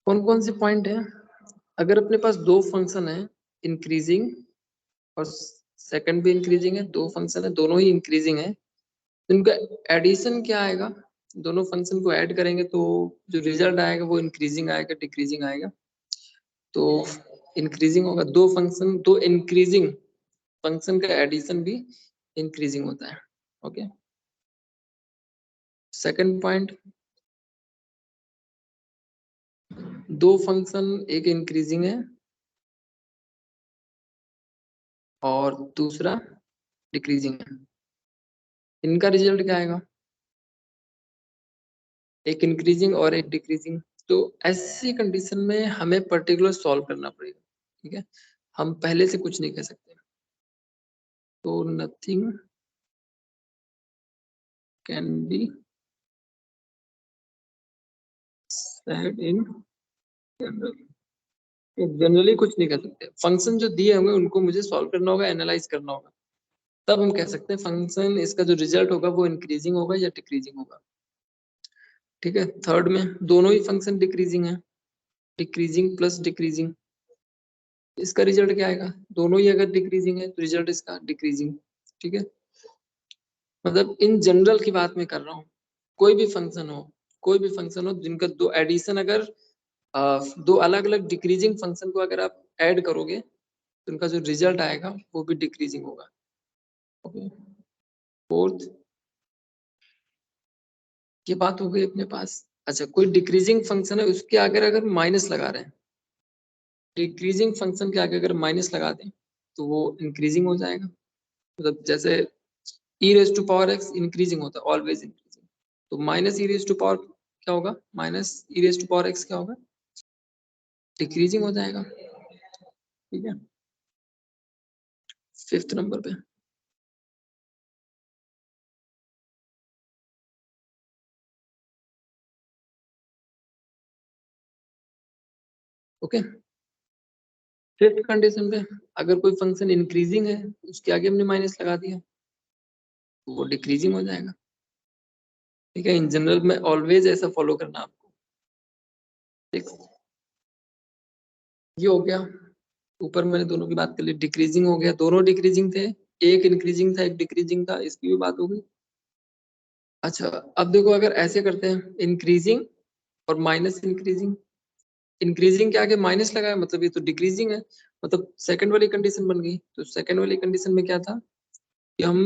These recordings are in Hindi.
कौन कौन से पॉइंट है? अगर अपने पास दो फंक्शन है इंक्रीजिंग और सेकंड भी इंक्रीजिंग है, दो फंक्शन है दोनों ही इंक्रीजिंग है, तो इनका एडिशन क्या आएगा? दोनों फंक्शन को ऐड करेंगे तो जो रिजल्ट आएगा वो इंक्रीजिंग आएगा डिक्रीजिंग आएगा? तो इंक्रीजिंग होगा। दो इंक्रीजिंग फंक्शन का एडिशन भी इंक्रीजिंग होता है। ओके, सेकंड पॉइंट, दो फंक्शन एक इंक्रीजिंग है और दूसरा डिक्रीजिंग है, इनका रिजल्ट क्या आएगा? एक इंक्रीजिंग और एक डिक्रीजिंग। तो ऐसी कंडीशन में हमें पर्टिकुलर सॉल्व करना पड़ेगा। ठीक है, हम पहले से कुछ नहीं कह सकते। तो nothing can be said in general. Generally कुछ नहीं कर सकते। फंक्शन जो दिए होंगे उनको मुझे सॉल्व करना होगा, एनालाइज करना होगा, तब हम कह सकते हैं फंक्शन इसका जो रिजल्ट होगा वो इंक्रीजिंग होगा या डिक्रीजिंग होगा। ठीक है, थर्ड में दोनों ही फंक्शन डिक्रीजिंग है, डिक्रीजिंग प्लस डिक्रीजिंग, इसका रिजल्ट क्या आएगा? दोनों ही अगर डिक्रीजिंग है तो रिजल्ट इसका डिक्रीजिंग। ठीक है, मतलब इन जनरल की बात मैं कर रहा हूँ। कोई भी फंक्शन हो, कोई भी फंक्शन हो जिनका दो एडिशन, अगर दो अलग अलग डिक्रीजिंग फंक्शन को अगर आप ऐड करोगे तो उनका जो रिजल्ट आएगा वो भी डिक्रीजिंग होगा। ओके, फोर्थ ये बात हो गई अपने पास। अच्छा, कोई डिक्रीजिंग फंक्शन है उसके आगे अगर माइनस लगा रहे हैं, डिक्रीजिंग फंक्शन के आगे अगर माइनस लगा दें तो वो इंक्रीजिंग हो जाएगा। मतलब जैसे e raise to power x increasing होता है, ऑलवेज इंक्रीजिंग, तो minus e raise to power क्या होगा? Minus e raise to power x क्या होगा? डिक्रीजिंग हो जाएगा। ठीक है, फिफ्थ नंबर पे ओके, फिफ्थ कंडीशन पे अगर कोई फंक्शन इंक्रीजिंग है उसके आगे हमने माइनस लगा दिया तो वो डिक्रीजिंग हो जाएगा। ठीक है, इन जनरल में ऑलवेज ऐसा फॉलो करना आपको। ठीक, ये हो गया। ऊपर मैंने दोनों की बात कर ली, डिक्रीजिंग हो गया, दोनों डिक्रीजिंग थे, एक इंक्रीजिंग था एक डिक्रीजिंग था, इसकी भी बात हो गई। अच्छा, अब देखो अगर ऐसे करते हैं इंक्रीजिंग और माइनस इंक्रीजिंग, इंक्रीजिंग के आगे माइनस लगाया मतलब ये तो डिक्रीजिंग है, मतलब सेकंड वाली कंडीशन बन गई। तो सेकंड वाली कंडीशन में क्या था कि हम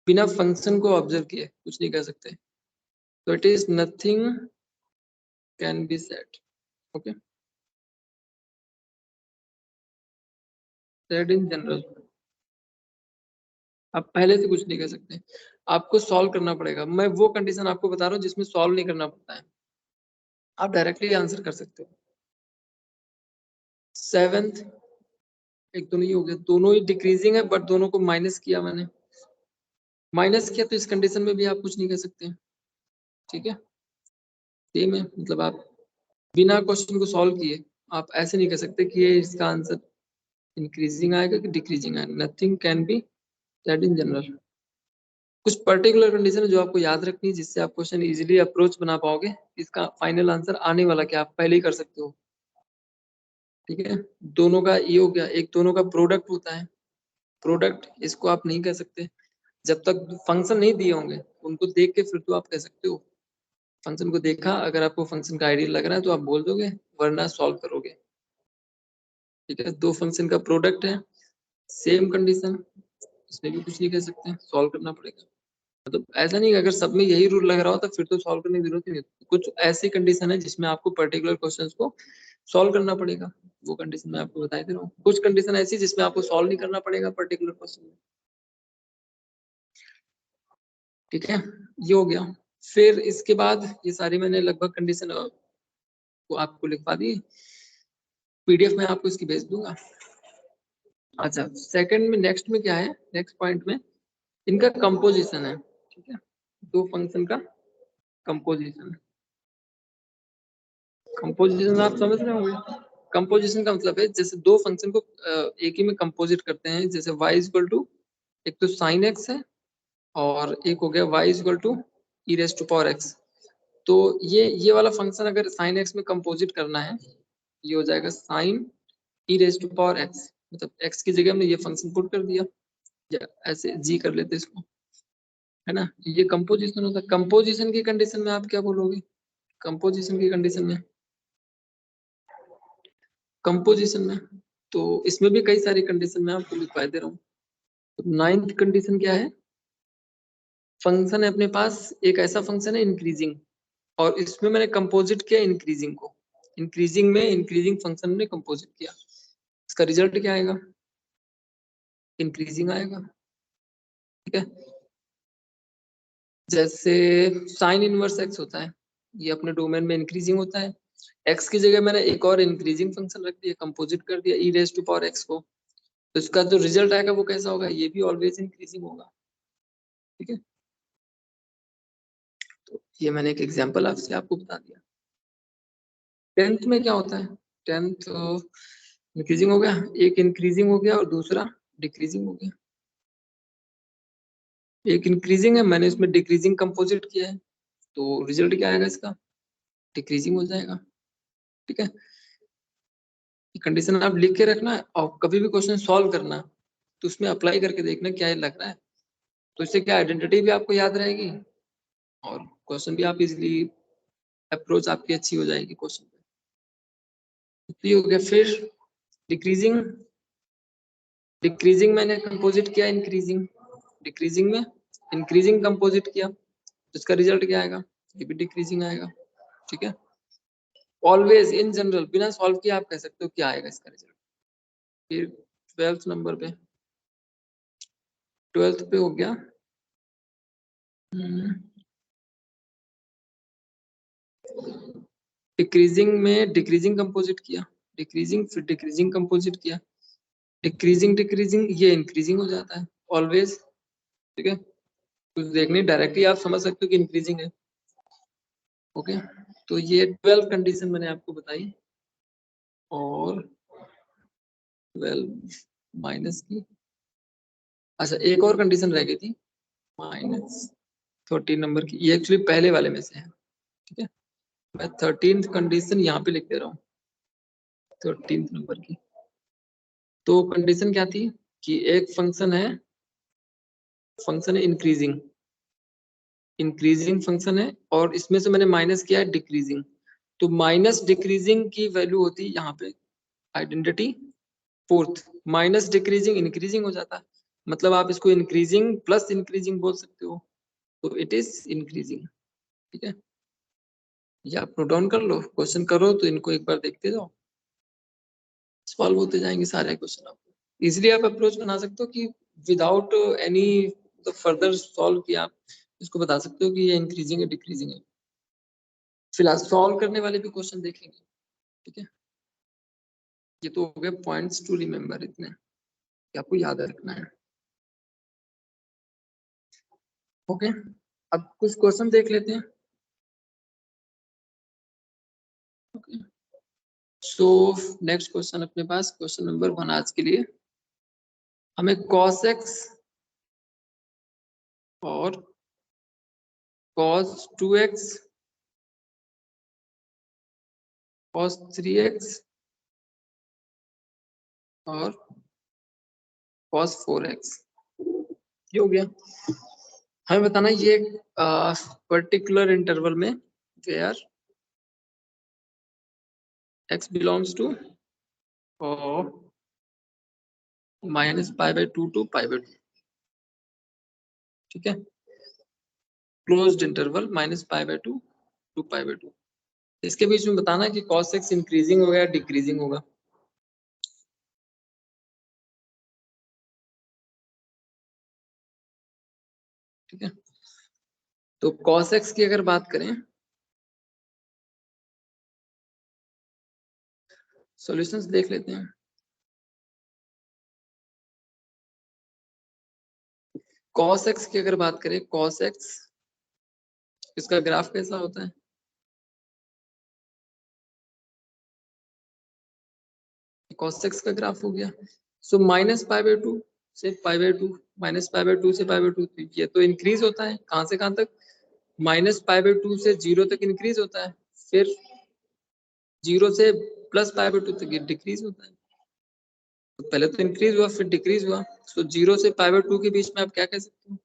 बिना फंक्शन को ऑब्जर्व किए कुछ नहीं कर सकते, तो it is nothing can be said. Okay, said in general, आप पहले से कुछ नहीं कर सकते, आपको सॉल्व करना पड़ेगा। मैं वो कंडीशन आपको बता रहा हूँ जिसमें सॉल्व नहीं करना पड़ता है, आप डायरेक्टली आंसर कर सकते हो। सेवेंथ, एक तो नहीं हो गया, दोनों ही डिक्रीजिंग है बट दोनों को माइनस किया मैंने, माइनस किया तो इस कंडीशन में भी आप कुछ नहीं कर सकते। ठीक है, सेम है, मतलब आप बिना क्वेश्चन को सॉल्व किए आप ऐसे नहीं कर सकते कि ये इसका आंसर इंक्रीजिंग आएगा कि डिक्रीजिंग आएगा। Nothing can be that in general. कुछ पर्टिकुलर कंडीशन है जो आपको याद रखनी है जिससे आप क्वेश्चन इजीली अप्रोच बना पाओगे, इसका फाइनल आंसर आने वाला क्या आप पहले ही कर सकते हो। ठीक है, दोनों का ये हो गया, एक दोनों का प्रोडक्ट होता है, प्रोडक्ट इसको आप नहीं कह सकते जब तक फंक्शन नहीं दिए होंगे, उनको देख के फिर तो आप कह सकते हो। फंक्शन को देखा, अगर आपको फंक्शन का आइडिया लग रहा है तो आप बोल दोगे, वरना सॉल्व करोगे। ठीक है, दो फंक्शन का प्रोडक्ट है, सेम कंडीशन, इसमें भी कुछ नहीं कह सकते, सॉल्व करना पड़ेगा। मतलब ऐसा नहीं कि अगर सब में यही रूल लग रहा होता फिर तो सॉल्व करने की जरूरत ही नहीं। कुछ ऐसी कंडीशन है जिसमें आपको पर्टिकुलर क्वेश्चंस को सॉल्व करना पड़ेगा, वो कंडीशन मैं आपको बता दे रहा हूँ। कुछ कंडीशन ऐसी जिसमें आपको सॉल्व नहीं करना पड़ेगा पर्टिकुलर क्वेश्चन में। ठीक है, ये हो गया। फिर इसके बाद ये सारी मैंने लगभग कंडीशन को आपको लिखवा दी, पीडीएफ में आपको इसकी भेज दूंगा। अच्छा, सेकंड में नेक्स्ट में क्या है, नेक्स्ट पॉइंट में इनका कंपोजिशन है। ठीक है, दो फंक्शन का कंपोजिशन, कंपोजिशन आप समझ रहे होंगे। कंपोजिशन का मतलब है जैसे दो फंक्शन को एक ही में कंपोजिट करते हैं, जैसे y इक्वल टू, एक तो साइन x है और एक हो गया y equal to e raise to power x। तो ये वाला फंक्शन अगर साइन एक्स में कंपोजिट करना है, ये हो जाएगा sine e raise to power x, मतलब एक्स की जगह हमने ये फंक्शन पुट कर दिया, या ऐसे जी कर लेते इसको, है ना। ये कंपोजिशन होता है। कंपोजिशन की कंडीशन में आप क्या बोलोगे? कंपोजिशन की कंडीशन में, कंपोजिशन में तो इसमें भी कई सारी कंडीशन मैं आपको लिखवा दे रहा हूँ। तो 9th कंडीशन क्या है? फंक्शन है अपने पास, एक ऐसा फंक्शन है इंक्रीजिंग, और इसमें मैंने कंपोजिट किया इंक्रीजिंग को, इंक्रीजिंग में इंक्रीजिंग फंक्शन में कंपोजिट किया, इसका रिजल्ट क्या आएगा? इंक्रीजिंग आएगा, ठीक है। जैसे साइन इनवर्स एक्स होता है, ये अपने डोमेन में इंक्रीजिंग होता है, एक्स की जगह मैंने एक और इंक्रीजिंग फंक्शन रख दिया, कंपोजिट कर दिया ई रेज टू पावर एक्स को, तो इसका जो रिजल्ट आएगा वो कैसा होगा? ये भी ऑलवेज इंक्रीजिंग होगा, ठीक है। तो ये मैंने एक एग्जांपल आपसे आपको बता दिया। 10th में क्या होता है? 10th इंक्रीजिंग हो गया, एक इंक्रीजिंग हो गया और दूसरा डिक्रीजिंग हो गया। एक इंक्रीजिंग है, मैंने इसमें डिक्रीजिंग कंपोजिट किया है, तो रिजल्ट क्या आएगा इसका? डिक्रीजिंग हो जाएगा, ठीक है। कंडीशन आप लिख के रखना, और कभी भी क्वेश्चन सॉल्व करना तो उसमें अप्लाई करके देखना क्या ये लग रहा है, तो इससे क्या आइडेंटिटी भी आपको याद रहेगी और क्वेश्चन भी आप इजीली, अप्रोच आपकी अच्छी हो जाएगी क्वेश्चन पे। तो ये हो गया। फिर डिक्रीजिंग, डिक्रीजिंग मैंने कंपोजिट किया इंक्रीजिंग, डिक्रीजिंग में इंक्रीजिंग कंपोजिट किया, तो इसका रिजल्ट क्या आएगा? ये भी डिक्रीजिंग आएगा, ठीक है। ऑलवेज इन जनरल बिना सॉल्व किए आप कह सकते हो क्या आएगा इसका रिजल्ट। फिर 12th नंबर पे, 12th पे हो गया डिक्रीजिंग में डिक्रीजिंग कंपोजिट किया, डिक्रीजिंग फिर डिक्रीजिंग कंपोजिट किया, डिक्रीजिंग डिक्रीजिंग ये इंक्रीजिंग हो जाता है ऑलवेज, ठीक है। कुछ देखने डायरेक्टली आप समझ सकते हो कि इंक्रीजिंग है, ओके। तो ये 12 कंडीशन मैंने आपको बताई, और 12 माइनस की, अच्छा एक और कंडीशन रह गई थी, माइनस 13 नंबर की, ये एक्चुअली पहले वाले में से है, ठीक है। मैं 13th कंडीशन यहाँ पे लिख दे रहा हूँ, 13th नंबर की। तो कंडीशन क्या थी कि एक फंक्शन है, फंक्शन है इंक्रीजिंग, इंक्रीजिंग फंक्शन है, और इसमें से मैंने माइनस किया है डिक्रीजिंग, तो माइनस डिक्रीजिंग की वैल्यू होती है यहाँ पे identity 4th, minus decreasing increasing हो जाता है, मतलब आप इसको इंक्रीजिंग प्लस इंक्रीजिंग बोल सकते हो, तो इट इज इंक्रीजिंग, ठीक है। ये आप नोट डाउन कर लो, क्वेश्चन करो तो इनको एक बार देखते जाओ, सॉल्व होते जाएंगे सारे क्वेश्चन। आपको इजिली आप अप्रोच बना सकते हो कि विदाउट एनी फर्दर सॉल्व किया आप इसको बता सकते हो कि ये इंक्रीजिंग है डिक्रीजिंग है। फिलहाल सॉल्व करने वाले भी क्वेश्चन देखेंगे, ठीक है। ये तो हो गए पॉइंट्स टू रिमेम्बर, इतने कि आपको याद रखना है, ओके। अब कुछ क्वेश्चन देख लेते हैं, ओके। सो नेक्स्ट क्वेश्चन अपने पास क्वेश्चन नंबर 1 आज के लिए, हमें cos x और cos 2x, cos 3x और cos 4x, ये हो गया। हमें बताना ये पर्टिकुलर इंटरवल में where x belongs to -π/2 to π/2, ठीक है। क्लोज्ड इंटरवल -π/2 to π/2, इसके बीच में बताना कि cos x इंक्रीजिंग होगा या डिक्रीजिंग होगा। ठीक है, तो cos x की अगर बात करें, सॉल्यूशंस देख लेते हैं। cos x की अगर बात करें, cos x इसका ग्राफ कैसा होता है? cos x का ग्राफ हो गया, सो -π/2 से π/2, -π/2 से π/2, ये तो इंक्रीज होता है कहां से कहां तक? -π/2 से 0 तक इंक्रीज होता है, फिर 0 से +π/2 तक डिक्रीज होता है। तो पहले तो इंक्रीज हुआ फिर डिक्रीज हुआ, तो 0 से π/2 के बीच में आप क्या कह सकते हो?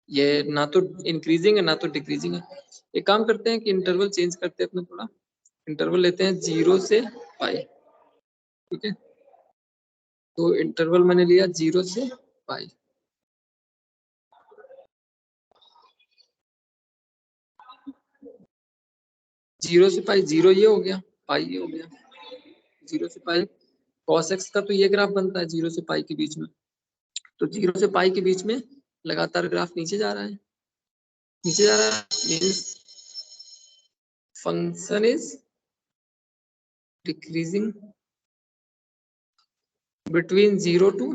ये ना तो इंक्रीजिंग है ना तो डिक्रीजिंग है। एक काम करते हैं कि इंटरवल चेंज करते हैं अपना थोड़ा, इंटरवल लेते हैं 0 से पाई, ठीक है। तो इंटरवल मैंने लिया 0 से पाई। जीरो से पाई, 0 ये हो गया, पाई ये हो गया। 0 से पाई cos x का तो ये ग्राफ बनता है 0 से पाई के बीच में, तो 0 से पाई के बीच में लगातार ग्राफ नीचे जा रहा है, नीचे जा रहा है, means function is decreasing between 0 to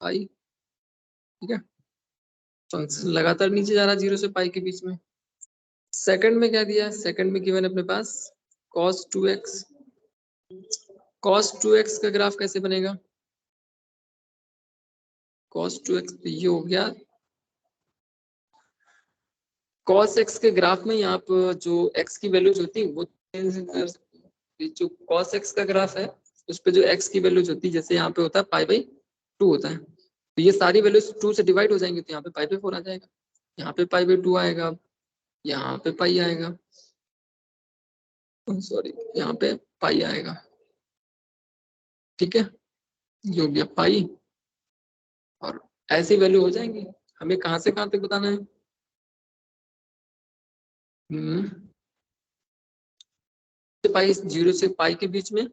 pi, ठीक है। फंक्शन लगातार नीचे जा रहा है 0 से पाई के बीच में। सेकंड में क्या दिया है? सेकंड में गिवन अपने पास cos 2x। cos 2x का ग्राफ कैसे बनेगा? cos 2x तो ये हो गया, cos x के ग्राफ में यहाँ पर जो x की वैल्यूज होती है वो चेंज कर सकते हैं। जो cos x का ग्राफ है उस पे जो x की वैल्यूज होती है, जैसे यहाँ पे होता है π/2 होता है, तो ये सारी वैल्यूज 2 से डिवाइड हो जाएंगी, तो यहाँ पे π/4 आ जाएगा, यहाँ पे π/2 आएगा, यहाँ पे पाई आएगा, सॉरी यहाँ पे पाई आएगा, ठीक है। ये हो गया पाई, और ऐसी वैल्यू हो जाएंगी। हमें कहाँ से कहाँ तक बताना है? पाई 0 से पाई के बीच में,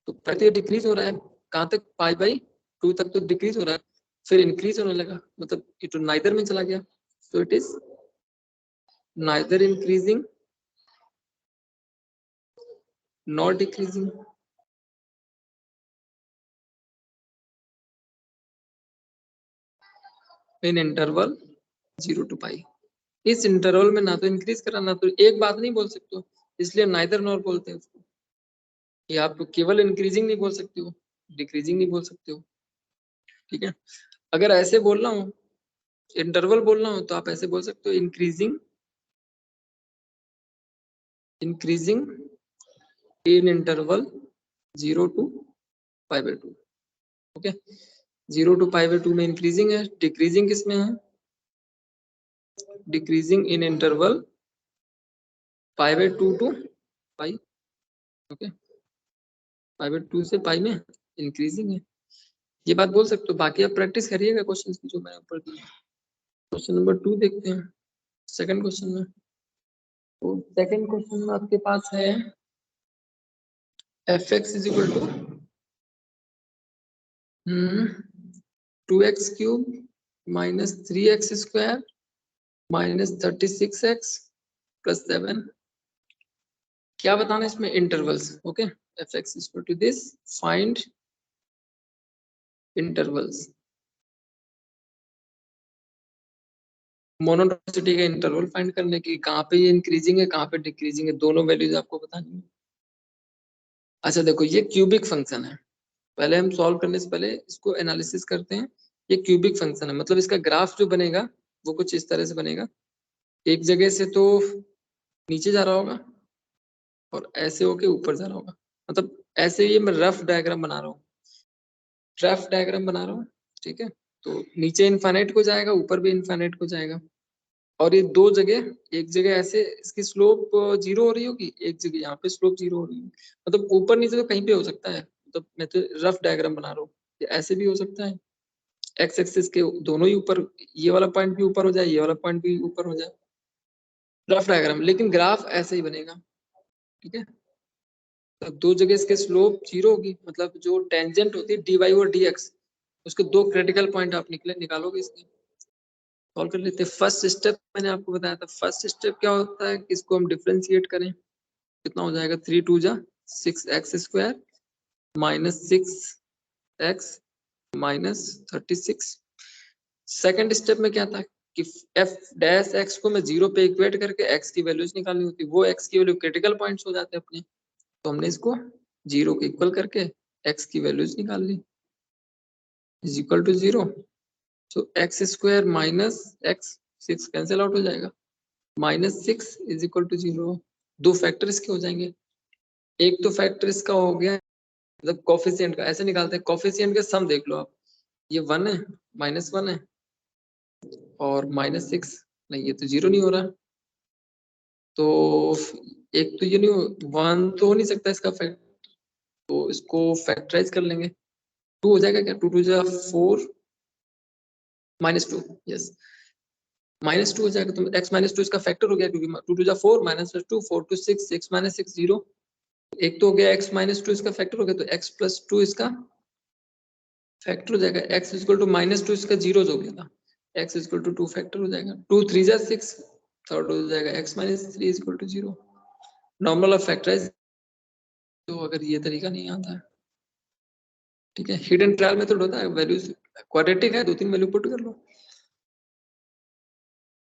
तो पहले डिक्रीज हो रहा है, कहाँ तक? π/2 तक तो डिक्रीज हो रहा है, फिर इंक्रीज होने लगा, मतलब ये तो नाइदर में चला गया, so it is neither increasing nor decreasing। In interval 0 to पाई, इस इंटरवल में ना तो इंक्रीज करा ना तो, एक बात नहीं बोल सकते हो, इसलिए नाइदर नॉर बोलते हैं उसको। ये आप केवल इंक्रीजिंग नहीं बोल सकते हो, डिक्रीजिंग नहीं बोल सकते हो, ठीक है। अगर ऐसे बोलना हो, इंटरवल बोलना हो, तो आप ऐसे बोल सकते हो increasing in interval 0 to π/2, okay. 0 to π/2 में इंक्रीजिंग है, डिक्रीजिंग किस में है? Decreasing in interval π/2 to pi, okay. π/2 से पाई में इंक्रीजिंग है, ये बात बोल सकते हो। बाकी आप प्रैक्टिस करिएगा क्वेश्चन की जो मैंने ऊपर दिए। क्वेश्चन नंबर 2 देखते हैं, सेकंड क्वेश्चन में। तो सेकंड क्वेश्चन में आपके पास है f(x) is equal to 2x cube minus 3x square minus 36x plus 7। क्या बताना है इसमें? Intervals, okay. f(x) is equal to this, find intervals. Monotonicity का इंटरवल फाइंड करने की, कहाँ पे ये इंक्रीजिंग है कहाँ पे डिक्रीजिंग है, दोनों वैल्यूज आपको बतानी है। अच्छा देखो, ये क्यूबिक फंक्शन है, पहले हम सॉल्व करने से पहले इसको एनालिसिस करते हैं। ये क्यूबिक फंक्शन है, मतलब इसका ग्राफ जो बनेगा वो कुछ इस तरह से बनेगा, एक जगह से तो नीचे जा रहा होगा और ऐसे होके ऊपर जा रहा होगा, मतलब ऐसे ये मैं रफ डायग्राम बना रहा हूँ, ठीक है। तो नीचे इनफाइनाइट को जाएगा, ऊपर भी इनफाइनाइट को जाएगा, और ये दो जगह, एक जगह ऐसे इसकी स्लोप 0 हो रही होगी, एक जगह यहाँ पे स्लोप 0 हो रही होगी, मतलब ऊपर नीचे तो कहीं पे हो सकता है, मतलब मैं तो रफ डायग्राम बना रहा हूँ, ऐसे भी हो सकता है, एक्स एक्सिस के दोनों ही ऊपर, ये वाला पॉइंट भी ऊपर हो जाए, ये वाला पॉइंट भी ऊपर हो जाए, रफ डायग्राम, लेकिन ग्राफ ऐसे ही बनेगा, ठीक है। तो दो जगह इसके स्लोप 0 होगी, मतलब जो टेंजेंट होती है dy और dx, उसके दो क्रिटिकल पॉइंट आप निकालोगे इसके। सॉल्व कर लेते हैं। फर्स्ट स्टेप मैंने आपको बताया था, फर्स्ट स्टेप क्या होता है कि इसको हम डिफरेंशिएट करें, कितना हो जाएगा? 3 2 जा 6x square minus 6x minus 36। Second step में क्या था कि f डैश x को मैं 0 पे इक्वेट करके x की वैल्यूज निकालनी होती, वो x की वैल्यू क्रिटिकल पॉइंट्स हो जाते हैं अपने, तो हमने इसको 0 को इक्वल करके x की वैल्यूज निकाल ली, is equal to 0। So x square minus x 6 cancel out हो जाएगा, -6 इज इक्वल टू 0। दो फैक्टर इसके हो जाएंगे, एक तो फैक्टर इसका हो गया मतलब कोफिशिएंट का, ऐसे निकालते हैं कोफिशिएंट का सम देख लो आप, ये 1 है, -1 है और -6, नहीं ये तो 0 नहीं हो रहा, तो एक तो ये नहीं 1 तो हो नहीं सकता इसका फैक्ट, तो इसको फैक्टराइज कर लेंगे, 2 हो जाएगा क्या, 2 2 जा 4 -2, यस -2 हो जाएगा, तो x -2 इसका फैक्टर हो गया क्योंकि 2 2 जा 4 -2 4 2 6 6 -6 0, एक तो हो गया x -2 इसका फैक्टर हो गया, तो x + 2 इसका फैक्टर हो जाएगा, x = -2 इसका 0 हो गया था, x = 2 फैक्टर हो जाएगा, 2 3 जा 6 थर्ड हो जाएगा, x - 3 = 0। नॉर्मल ऑफ फैक्टराइज, तो अगर ये तरीका नहीं आता है, ठीक है, हिडन ट्रायल मेथड होता है, वैल्यूज क्वाड्रेटिक है, 2-3 वैल्यू पुट कर लो,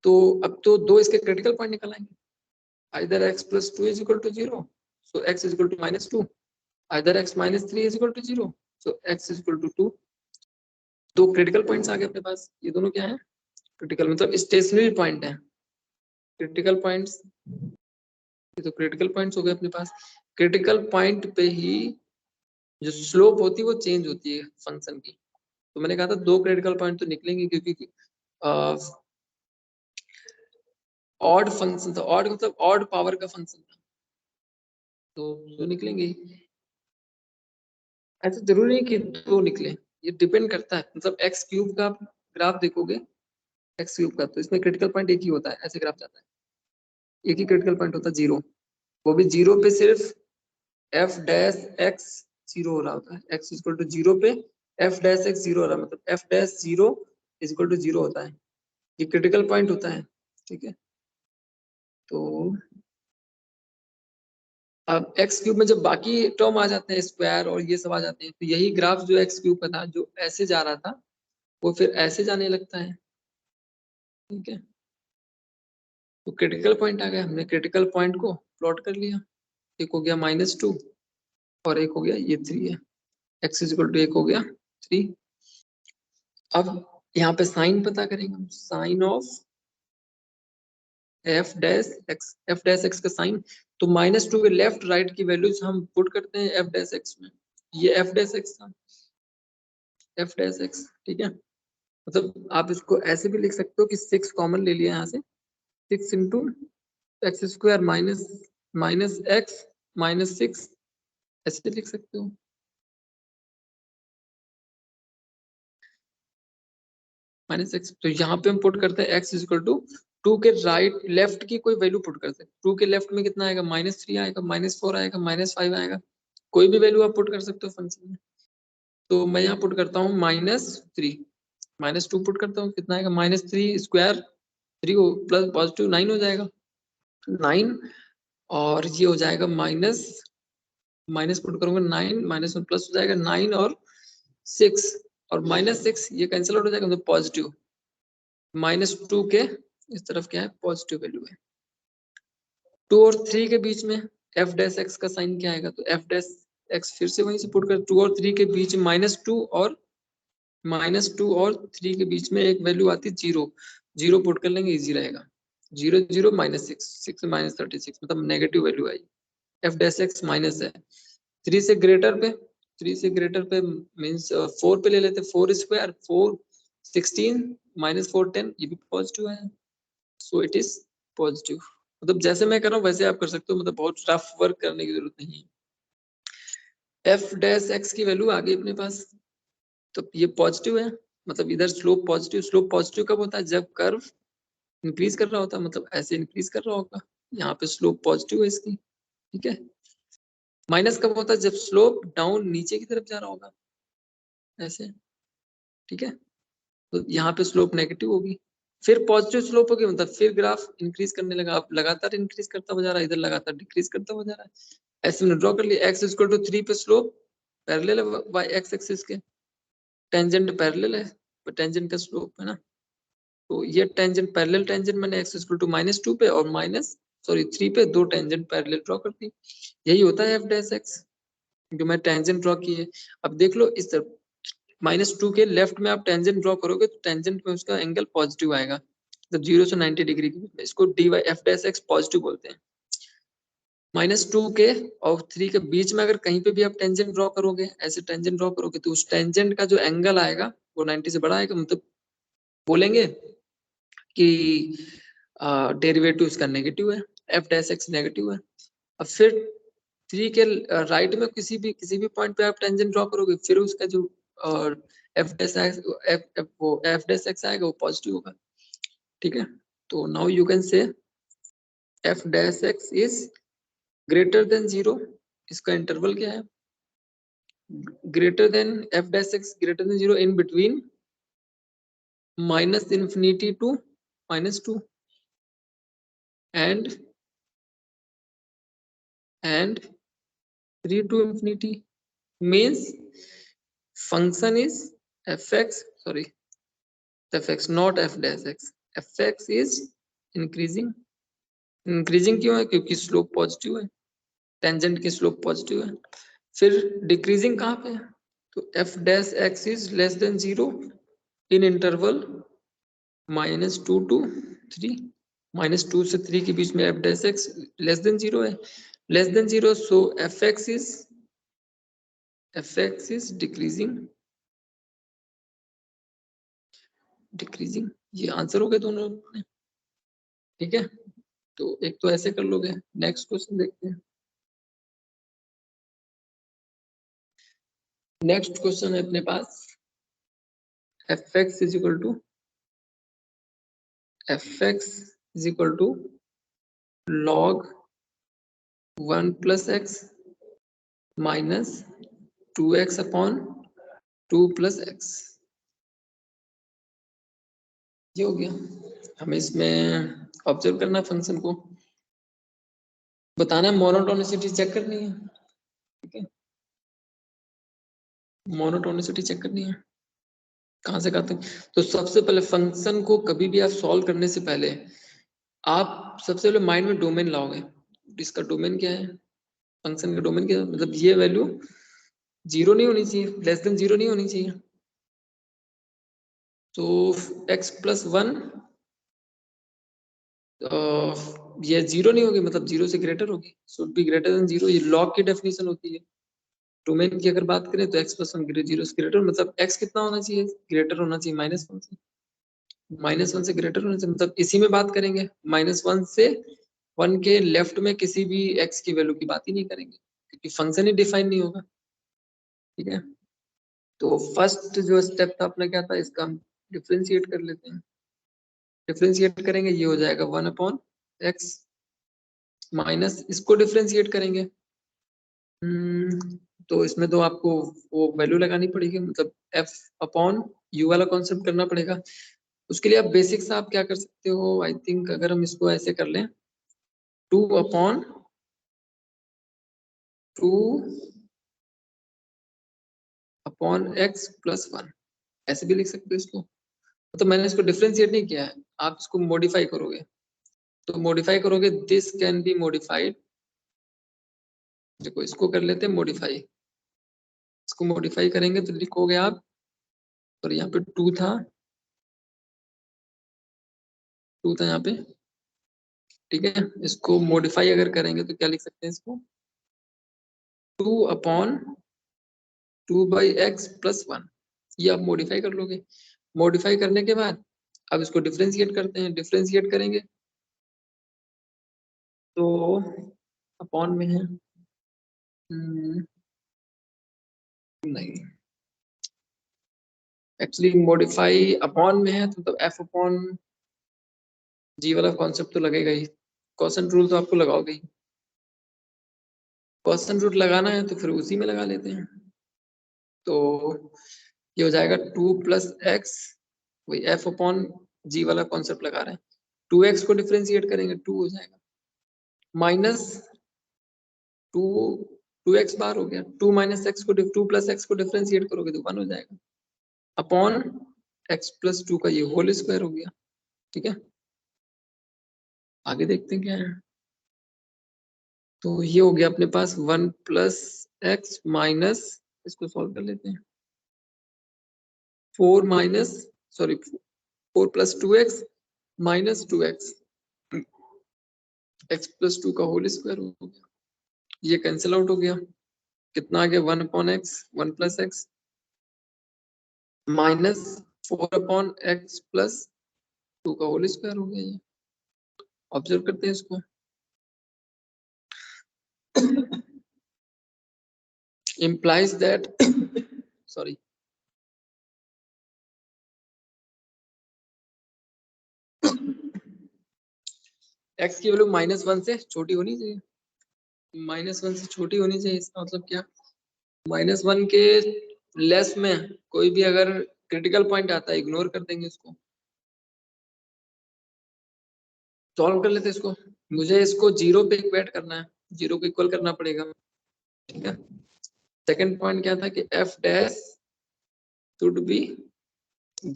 तो अब तो दो इसके क्रिटिकल पॉइंट निकल आएंगे, either x + 2 = 0, so x = -2, either x - 3 = 0, so x = 2। दो क्रिटिकल पॉइंट्स आ गए अपने पास, ये दोनों क्या है, क्रिटिकल मतलब स्टेशनरी पॉइंट है, क्रिटिकल पॉइंट्स, ये तो क्रिटिकल पॉइंट्स हो गए अपने पास, क्रिटिकल पॉइंट पे ही जो स्लोप होती है वो चेंज होती है फंक्शन की, तो मैंने कहा था दो क्रिटिकल पॉइंट तो निकलेंगे क्योंकि ऑड फंक्शन था, ऑड मतलब ऑड पावर का फंक्शन था, तो निकलेंगे ही, ऐसा जरूरी नहीं कि दो निकले, ये डिपेंड करता है, मतलब x³ का ग्राफ देखोगे, x³ का, तो इसमें क्रिटिकल पॉइंट एक ही होता है, ऐसे ग्राफ जाता है, एक ही क्रिटिकल पॉइंट होता है 0, वो भी 0 पे सिर्फ f' x 0 हो रहा होता है, x = 0 पे f' x 0 हो रहा है, मतलब f'0 = 0 होता है, ये क्रिटिकल पॉइंट होता है, ठीक है, तो अब x³ में जब बाकी टर्म आ जाते हैं, स्क्वायर और ये सब आ जाते हैं, तो यही ग्राफ जो x³ का था जो ऐसे जा रहा था वो फिर ऐसे जाने लगता है, ठीक है, तो क्रिटिकल पॉइंट आ गया, हमने क्रिटिकल पॉइंट को प्लॉट कर लिया, एक हो गया -2 और एक हो गया ये 3 है, x = 1 हो गया 3। अब यहाँ पे साइन पता करेंगे हम, साइन ऑफ f'(x) का साइन, तो -2 के लेफ्ट राइट की वैल्यूज हम पुट करते हैं f'(x) में, ये f'(x) था, f'(x), ठीक है, मतलब आप इसको ऐसे भी लिख सकते हो कि 6 कॉमन ले लिया यहाँ से, 6 × x² माइनस x -6, ऐसे लिख सकते हो, -x, तो यहाँ पे हम पुट करते हैं x = 2 के राइट लेफ्ट की कोई वैल्यू पुट करते हैं, 2 के लेफ्ट में कितना आएगा, -3 आएगा, -4 आएगा, -5 आएगा, कोई भी वैल्यू आप पुट कर सकते हो फंक्शन में, तो मैं यहाँ पुट करता हूँ -3, -2 पुट करता हूँ, कितना आएगा, -3 स्क्वायर 3 प्लस पॉजिटिव 9 हो जाएगा, 9, और ये हो जाएगा माइनस पुट करूंगा 9 -1 प्लस हो जाएगा 9 और 6, और -6 ये कैंसिल आउट हो जाएगा, मतलब पॉजिटिव, -2 के इस तरफ क्या है, पॉजिटिव वैल्यू है, 2 और 3 के बीच में f'(x) का साइन क्या आएगा, तो f'(x) फिर से वहीं से पुट कर, 2 और 3 के बीच -2 और -2 और 3 के बीच में एक वैल्यू आती है 0, 0 पुट कर लेंगे, इजी रहेगा, 0 0 -6 6 -36, मतलब नेगेटिव वैल्यू आई, f'(x) माइनस है, 3 से ग्रेटर पे, 3 से ग्रेटर पे मींस 4 पे ले लेते, 4 स्क्वायर 4 16 -4 10, ये भी पॉजिटिव है, सो इट इज पॉजिटिव, मतलब जैसे मैं कर रहा हूँ वैसे आप कर सकते हो, मतलब बहुत टफ वर्क करने की जरूरत नहीं है, f'(x) की वैल्यू आ गई अपने पास, तो ये पॉजिटिव है, मतलब इधर स्लोप पॉजिटिव, स्लोप पॉजिटिव कब होता है, जब कर्व इंक्रीज कर रहा होता है, मतलब ऐसे इंक्रीज कर रहा होगा, यहाँ पे स्लोप पॉजिटिव है इसकी, ठीक है, माइनस कब होता है, जब स्लोप डाउन नीचे की तरफ जा रहा होगा, ऐसे, ठीक है, तो यहाँ पे स्लोप नेगेटिव होगी, फिर पॉजिटिव स्लोप होगी, मतलब फिर ग्राफ इंक्रीज करने लगा, अब लगातार इंक्रीज करता हुआ जा रहा है, इधर लगातार डिक्रीज करता हुआ जा रहा है, ऐसे मैंने ड्रॉ कर लिया, x = 3 पे स्लोप पैरेलल है y x एक्सिस के, टेंजेंट पैरेलल है, पर टेंजेंट का स्लोप है ना, तो ये टेंजेंट पैरेलल टेंजेंट मैंने x = -2 पे और 3 पे दो टेंजेंट पैरेलल ड्रॉ कर दी, यही होता है f'(x) जो मैं टेंजेंट ड्रॉ की है, अब देख लो इस तरफ -2 के लेफ्ट में आप टेंजेंट ड्रॉ करोगे तो टेंजेंट में उसका एंगल पॉजिटिव आएगा, मतलब 0 से 90 डिग्री के बीच में, इसको dy f dash x positive बोलते हैं। -2 के और 3 के बीच में अगर कहीं पे भी आप टेंजेंट ड्रॉ करोगे, ऐसे टेंजेंट ड्रॉ करोगे, तो उस टेंजेंट का जो एंगल आएगा वो 90 से बड़ा आएगा, मतलब बोलेंगे कि डेरिवेटिव उसका नेगेटिव है, f डैश x नेगेटिव है। अब फिर 3 के राइट में किसी भी पॉइंट पे आप टेंजेंट ड्रॉ करोगे, फिर उसका जो f डैश x आएगा वो पॉजिटिव होगा, ठीक है। तो now you can say f dash x is greater than 0, इसका इंटरवल क्या है, greater than f dash x greater than 0 in between -∞ to -2 and 3 to infinity, means function is fx not f dash x, fx is increasing क्यों है, क्योंकि स्लोप पॉजिटिव है, टेंजेंट की स्लोप पॉजिटिव है। फिर डिक्रीजिंग कहाँ पे है, तो f dash x is less than 0 in interval -2 to 3, -2 से 3 के बीच में f dash x less than 0 है, less than 0, so fx is decreasing. ये आंसर हो गए दोनों में, ठीक है। तो एक तो ऐसे कर लोगे। नेक्स्ट क्वेश्चन देखते हैं। नेक्स्ट क्वेश्चन है अपने पास fx is equal to log 1 plus x minus 2x upon 2 plus x। ये हो गया। हमें इसमें ऑब्जर्व करना फंक्शन को, बताना मोनोटोनिसिटी चेक करनी है, ठीक है। मोनोटोनिसिटी चेक करनी है, कहाँ से करते हैं, तो सबसे पहले फंक्शन को कभी भी आप सॉल्व करने से पहले आप सबसे पहले माइंड में डोमेन लाओगे। इसका डोमेन क्या है, फंक्शन का डोमेन क्या है, मतलब ये वैल्यू 0 नहीं होनी चाहिए, लेस देन 0 नहीं होनी चाहिए। तो x प्लस 1 ये 0 नहीं होगी, मतलब 0 से ग्रेटर होगी, शुड बी ग्रेटर देन 0। ये लॉग की डेफिनेशन होती है। डोमेन की अगर बात करें तो x प्लस 1 0 से ग्रेटर, मतलब x कितना होना चाहिए, ग्रेटर होना चाहिए -1 से, -1 से ग्रेटर होना चाहिए, मतलब इसी में बात करेंगे। -1 से 1 के लेफ्ट में किसी भी x की वैल्यू की बात ही नहीं करेंगे, क्योंकि फंक्शन ही डिफाइन नहीं होगा, ठीक है। तो फर्स्ट जो स्टेप था अपना क्या था, इसका हम डिफरेंशिएट कर लेते हैं। डिफरेंशिएट करेंगे, ये हो जाएगा 1/x माइनस, इसको डिफरेंशिएट करेंगे तो इसमें तो आपको वो वैल्यू लगानी पड़ेगी, मतलब f अपॉन u वाला कॉन्सेप्ट करना पड़ेगा। उसके लिए आप बेसिक सा आप क्या कर सकते हो, आई थिंक अगर हम इसको ऐसे कर लें 2/x प्लस 1, ऐसे भी लिख सकते हो इसको। तो मैंने इसको डिफरेंशिएट नहीं किया है, आप इसको मॉडिफाई करोगे, तो मॉडिफाई करोगे, दिस कैन बी मॉडिफाइड। देखो इसको कर लेते हैं मॉडिफाई, इसको मॉडिफाई करेंगे तो लिखोगे आप, और यहाँ पे 2 था यहाँ पे, ठीक है। इसको मॉडिफाई अगर करेंगे तो क्या लिख सकते हैं इसको, 2/2/x प्लस 1, ये आप मॉडिफाई कर लोगे। मॉडिफाई करने के बाद अब इसको डिफरेंशिएट करते हैं, डिफरेंशिएट करेंगे तो अपॉन में है नहीं, एक्चुअली मॉडिफाई अपॉन में है तो f अपॉन g वाला कॉन्सेप्ट तो लगेगा ही, क्वेश्चन रूल तो आपको लगाओगे ही, क्वेश्चन रूल लगाना है तो फिर उसी में लगा लेते हैं। तो ये हो जाएगा 2 + x, वही f अपॉन g वाला कॉन्सेप्ट लगा रहे हैं, 2x को डिफरेंशिएट करेंगे 2 हो जाएगा, माइनस 2 2x बार हो गया, 2 - x को 2 + x को डिफरेंशिएट करोगे तो 1 हो जाएगा, अपॉन x + 2 का ये होल स्क्वायर हो गया, ठीक है। आगे देखते हैं क्या है। तो ये हो गया अपने पास 1 + x माइनस, इसको सॉल्व कर लेते हैं, 4 + 2x -2x x प्लस 2 का होल स्क्वायर हो गया, ये कैंसिल आउट हो गया, कितना आ गया 1/x 1 plus x minus 4/x plus 2 का होल स्क्वायर हो गया। ये ऑब्जर्व करते हैं इसको, implies that sorry x की वैल्यू -1 से छोटी होनी चाहिए, -1 से छोटी होनी चाहिए। इसका मतलब क्या, -1 के लेस में कोई भी अगर क्रिटिकल पॉइंट आता है इग्नोर कर देंगे उसको। सॉल्व कर लेते हैं इसको, मुझे इसको 0 पे इक्वेट करना है, 0 को इक्वल करना पड़ेगा, ठीक है। सेकंड पॉइंट क्या था कि f dash should be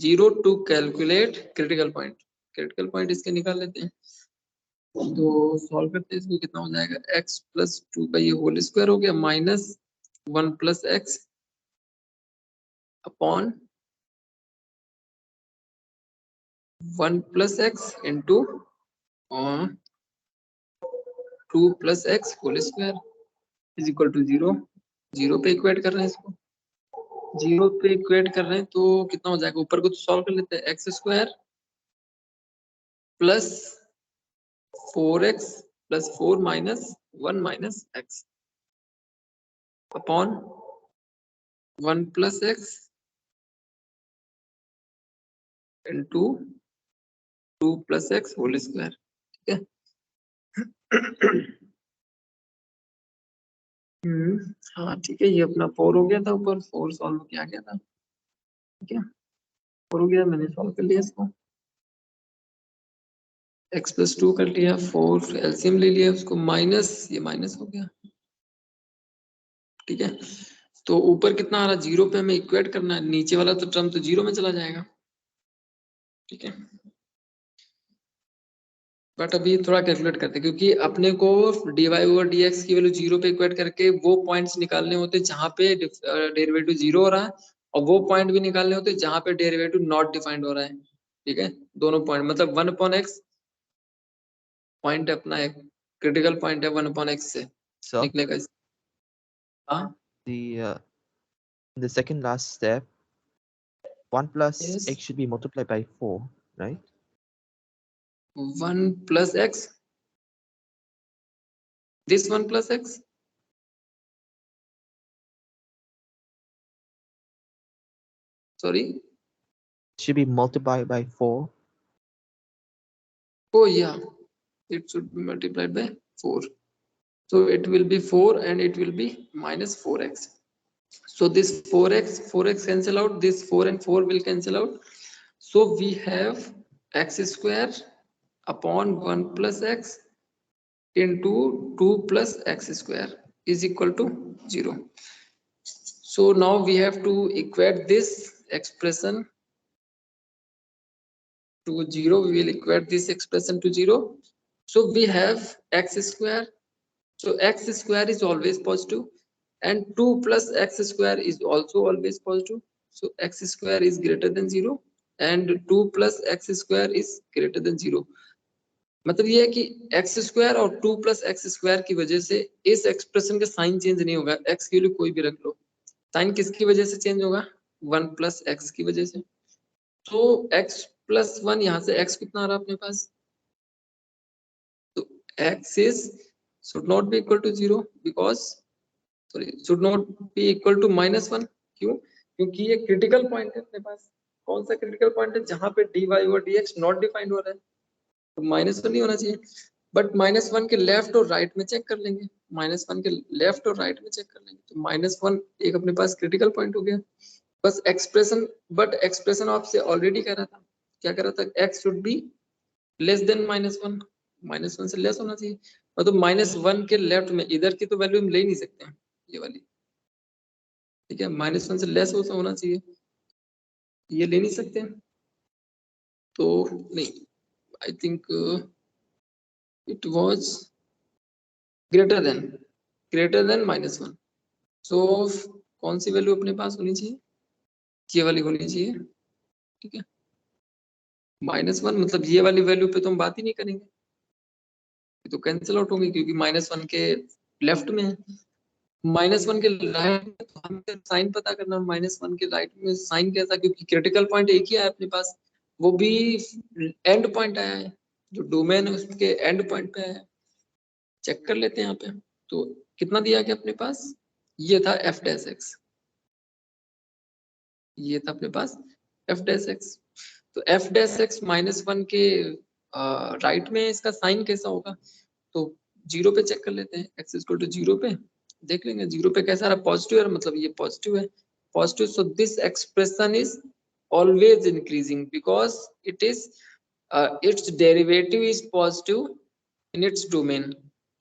0 to calculate critical point, critical point इसके निकाल लेते हैं। तो सॉल्व करते हैं इसको, कितना हो जाएगा x प्लस 2 का ये होल स्क्वायर हो गया -1 plus x upon 1 plus x into 2 plus x whole square is equal to 0। 0 पे इक्वेट कर रहे हैं इसको, 0 पे इक्वेट कर रहे हैं तो कितना हो जाएगा, ऊपर को तो सॉल्व कर लेते हैं, x square plus 4x plus 4 minus 1 minus x upon 1 plus x into 2 plus x whole square, ठीक है। हाँ ठीक है, ये अपना 4 हो गया था, ऊपर 4 सॉल्व किया गया था, ठीक है। 4 हो गया, मैंने सॉल्व कर लिया इसको, x प्लस 2 कर लिया, 4 एलसीएम ले लिया उसको, माइनस ये माइनस हो गया, ठीक है। तो ऊपर कितना आ रहा, 0 पे हमें इक्वेट करना है, नीचे वाला तो टर्म तो 0 में चला जाएगा, ठीक है। बट अभी थोड़ा कैलकुलेट करते हैं, क्योंकि अपने को dy ओवर dx की वैल्यू 0 पे इक्वेट करके वो पॉइंट्स निकालने होते हैं जहां पे डेरिवेटिव 0 हो रहा है, और वो पॉइंट भी निकालने होते हैं जहां पे डेरिवेटिव नॉट डिफाइंड हो रहा है, ठीक है। दोनों पॉइंट मतलब 1/x पॉइंट अपना एक क्रिटिकल पॉइंट है 1/x से So निकलेगा हाँ the second last step, 1 plus yes x should be multiplied by 4, right? 1 plus x, this 1 plus x, sorry, Should be multiplied by 4. oh yeah, it should be multiplied by 4, so it will be 4 and it will be minus 4x. So this 4x cancel out, this 4 and 4 will cancel out, so we have x square upon 1 plus x into 2 plus x square is equal to 0. So now we have to equate this expression to 0, we will equate this expression to 0. So we have x square, so x square is always positive and 2 plus x square is also always positive, so x square is greater than 0 and 2 plus x square is greater than 0. मतलब ये है कि x स्क्वायर और 2 प्लस एक्स स्क्वायर की वजह से इस एक्सप्रेशन का साइन चेंज नहीं होगा, x की वैल्यू कोई भी रख लो, साइन किसकी वजह से चेंज होगा, 1 प्लस एक्स की वजह से। तो x प्लस 1 यहाँ से x कितना आ रहा है अपने पास, तो x is should not be equal to 0 because sorry should not be equal to -1, क्यों, क्योंकि ये क्रिटिकल पॉइंट है अपने पास, कौन सा क्रिटिकल पॉइंट है, जहां पे dy over dx not defined हो रहा है, तो -1 नहीं होना चाहिए। बट -1 के लेफ्ट और राइट में चेक कर लेंगे, -1 के लेफ्ट और राइट में चेक कर लेंगे, तो -1 एक अपने पास क्रिटिकल पॉइंट हो गया। बस एक्सप्रेशन, बट एक्सप्रेशन आपसे ऑलरेडी कह रहा था, क्या कह रहा था, x should be less than -1, -1 से लेस होना चाहिए, मतलब -1 के लेफ्ट में इधर की तो वैल्यू हम ले नहीं सकते हैं, ये वाली, ठीक है, -1 से लेस होना चाहिए, ये ले नहीं सकते हैं, तो नहीं, I think it was greater than -1, सो कौन सी वैल्यू अपने पास होनी चाहिए, ये वाली होनी चाहिए, ठीक है। -1 मतलब ये वाली वैल्यू पे तो हम बात ही नहीं करेंगे, ये तो कैंसिल आउट होंगे क्योंकि -1 के लेफ्ट में है। -1 के राइट में तो हमें साइन पता करना, -1 के राइट में साइन कैसा, क्योंकि क्रिटिकल पॉइंट एक ही है अपने पास, वो भी एंड पॉइंट आया है, जो डोमेन है उसके एंड पॉइंट पे है। चेक कर लेते हैं यहाँ पे, तो कितना दिया गया अपने पास, ये था f डैश x, ये था अपने पास f डैश x। तो f डैश x -1 के राइट में इसका साइन कैसा होगा, तो 0 पे चेक कर लेते हैं, x इक्वल टू 0 पे देख लेंगे, 0 पे कैसा रहा, पॉजिटिव है, मतलब ये पॉजिटिव है, positive, so this expression is always increasing because it is its derivative is positive in its domain,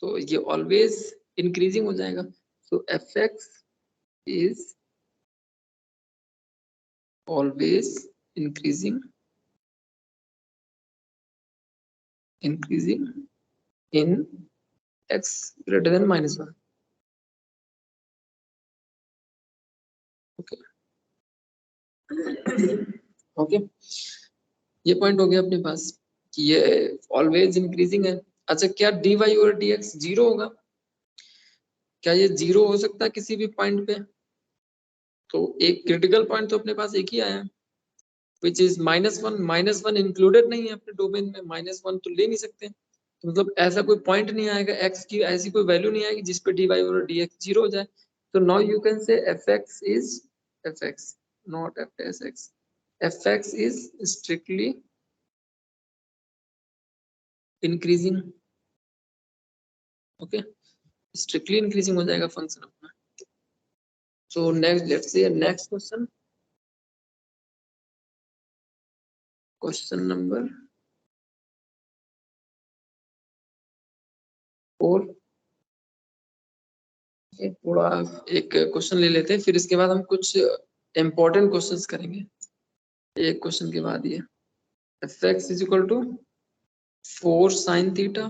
तो ये always increasing हो जाएगा, so fx is always increasing in x greater than -1, okay okay, ये पॉइंट हो गया अपने पास कि ये ऑलवेज इंक्रीजिंग है। अच्छा, क्या dy और dx 0 होगा, क्या ये 0 हो सकता है किसी भी पॉइंट पे, तो एक क्रिटिकल पॉइंट तो अपने पास एक ही आया, विच इज -1 इंक्लूडेड नहीं है अपने डोमेन में, -1 तो ले नहीं सकते, तो मतलब ऐसा कोई पॉइंट नहीं आएगा, x की ऐसी कोई वैल्यू नहीं आएगी जिस पे dy और dx 0 हो जाए, तो now you can say fx is fx not f dash x, fx is strictly increasing, okay, strictly increasing हो जाएगा फंक्शन अपना। So next, let's see next question, question number 4, थोड़ा एक क्वेश्चन ले लेते हैं, फिर इसके बाद हम कुछ इंपॉर्टेंट क्वेश्चंस करेंगे एक क्वेश्चन के बाद। ये fx is equal to 4 sin theta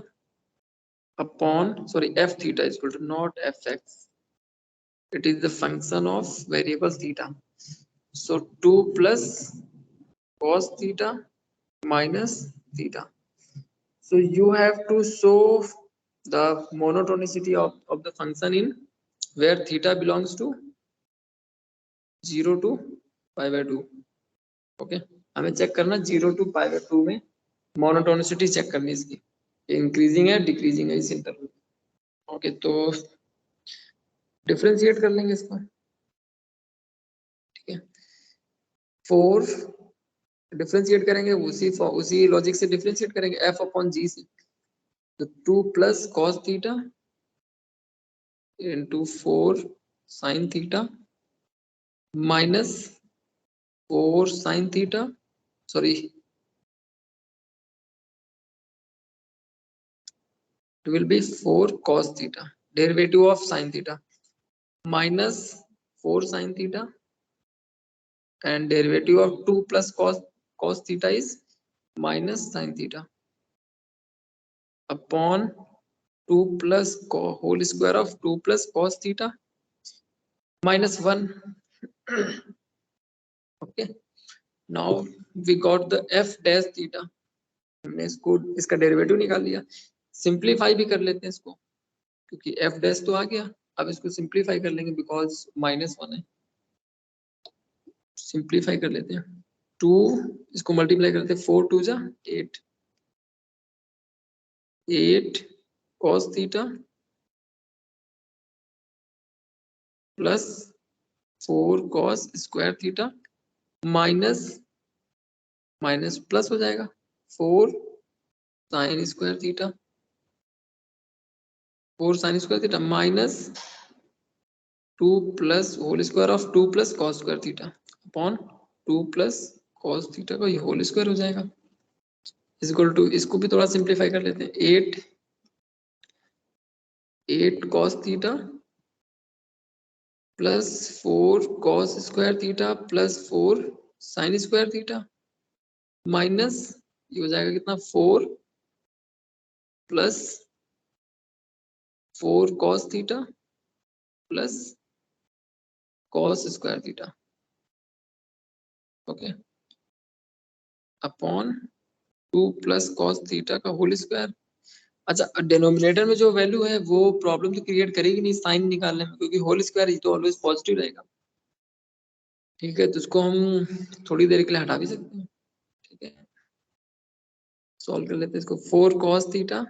upon, sorry f theta is equal to not fx, it is the function of variable theta, so 2 plus cos theta minus theta, so you have to show the monotonicity of the function in where theta belongs to 0 to π/2, okay, हमें चेक करना 0 to π/2 में मोनोटोनिसिटी चेक करनी इसकी, इंक्रीजिंग है डिक्रीजिंग है इस इंटरवल, ओके, तो डिफरेंशिएट कर लेंगे इसको, ठीक है, 4 डिफरेंशिएट करेंगे, उसी लॉजिक से डिफरेंशिएट करेंगे f अपॉन g से, तो 2 plus cos theta into 4 sine theta minus 4 sine theta, sorry it will be 4 cos theta, derivative of sin theta, minus 4 sin theta, and derivative of 2 plus cos theta is minus sin theta, upon 2 plus whole square of 2 plus cos theta minus 1, okay, now we got the f dash theta, हमने इसको इसका डेरिवेटिव निकाल लिया, सिंप्लीफाई भी कर लेते हैं इसको क्योंकि f डैश तो आ गया, अब इसको सिंप्लीफाई कर लेंगे बिकॉज -1 है, सिंप्लीफाई कर लेते हैं, 2 इसको मल्टीप्लाई करते हैं, 4 2 जा 8, 8 cos theta plus 4 cos square theta minus minus plus हो जाएगा 4 sin square theta, 4 sin square theta minus 2 plus whole square of 2 plus cos square theta upon 2 plus cos theta का ये होल स्क्वायर हो जाएगा, इज इक्वल टू, इसको भी थोड़ा सिंप्लीफाई कर लेते हैं, 8 cos theta plus 4 cos square theta plus 4 sin square theta minus ये हो जाएगा कितना 4 plus 4 cos theta plus cos square theta, okay, upon 2 plus cos theta का होल स्क्वायर। अच्छा, डिनोमिनेटर में जो वैल्यू है वो प्रॉब्लम तो क्रिएट करेगी नहीं साइन निकालने में, क्योंकि होल स्क्वायर तो ऑलवेज पॉजिटिव रहेगा। ठीक है, तो इसको हम थोड़ी देर के लिए हटा भी सकते हैं। ठीक है, सॉल्व कर लेते हैं इसको। 4 cos theta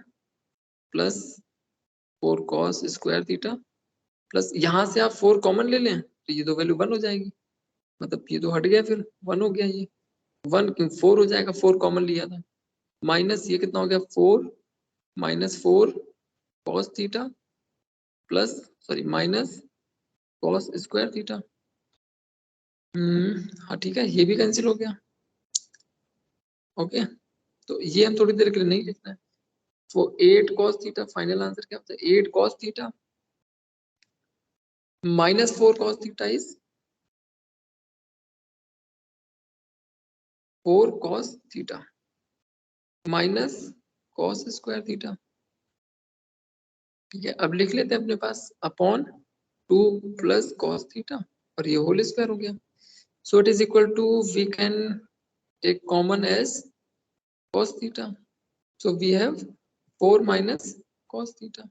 plus 4 cos square theta plus, यहाँ से आप 4 कॉमन ले लें तो ये तो वैल्यू 1 हो जाएगी, मतलब ये तो हट गया, फिर 1 हो गया, ये 1 क्यों 4 हो जाएगा, 4 कॉमन लिया था, माइनस ये कितना हो गया 4 minus 4 cos theta plus sorry minus cos square theta. हाँ ठीक है, ये भी कैंसिल हो गया। ओके, तो ये हम थोड़ी देर के लिए नहीं लिखना है। तो 8 cos थीटा, फाइनल आंसर क्या होता है 8 cos theta minus 4 cos theta is 4 cos theta minus cos square theta. ठीक है, अब लिख लेते हैं अपने पास अपॉन 2 प्लस cos थीटा और ये होल स्क्वायर हो गया। So it is equal to, we can take common as cos theta, so we have 4 minus cos theta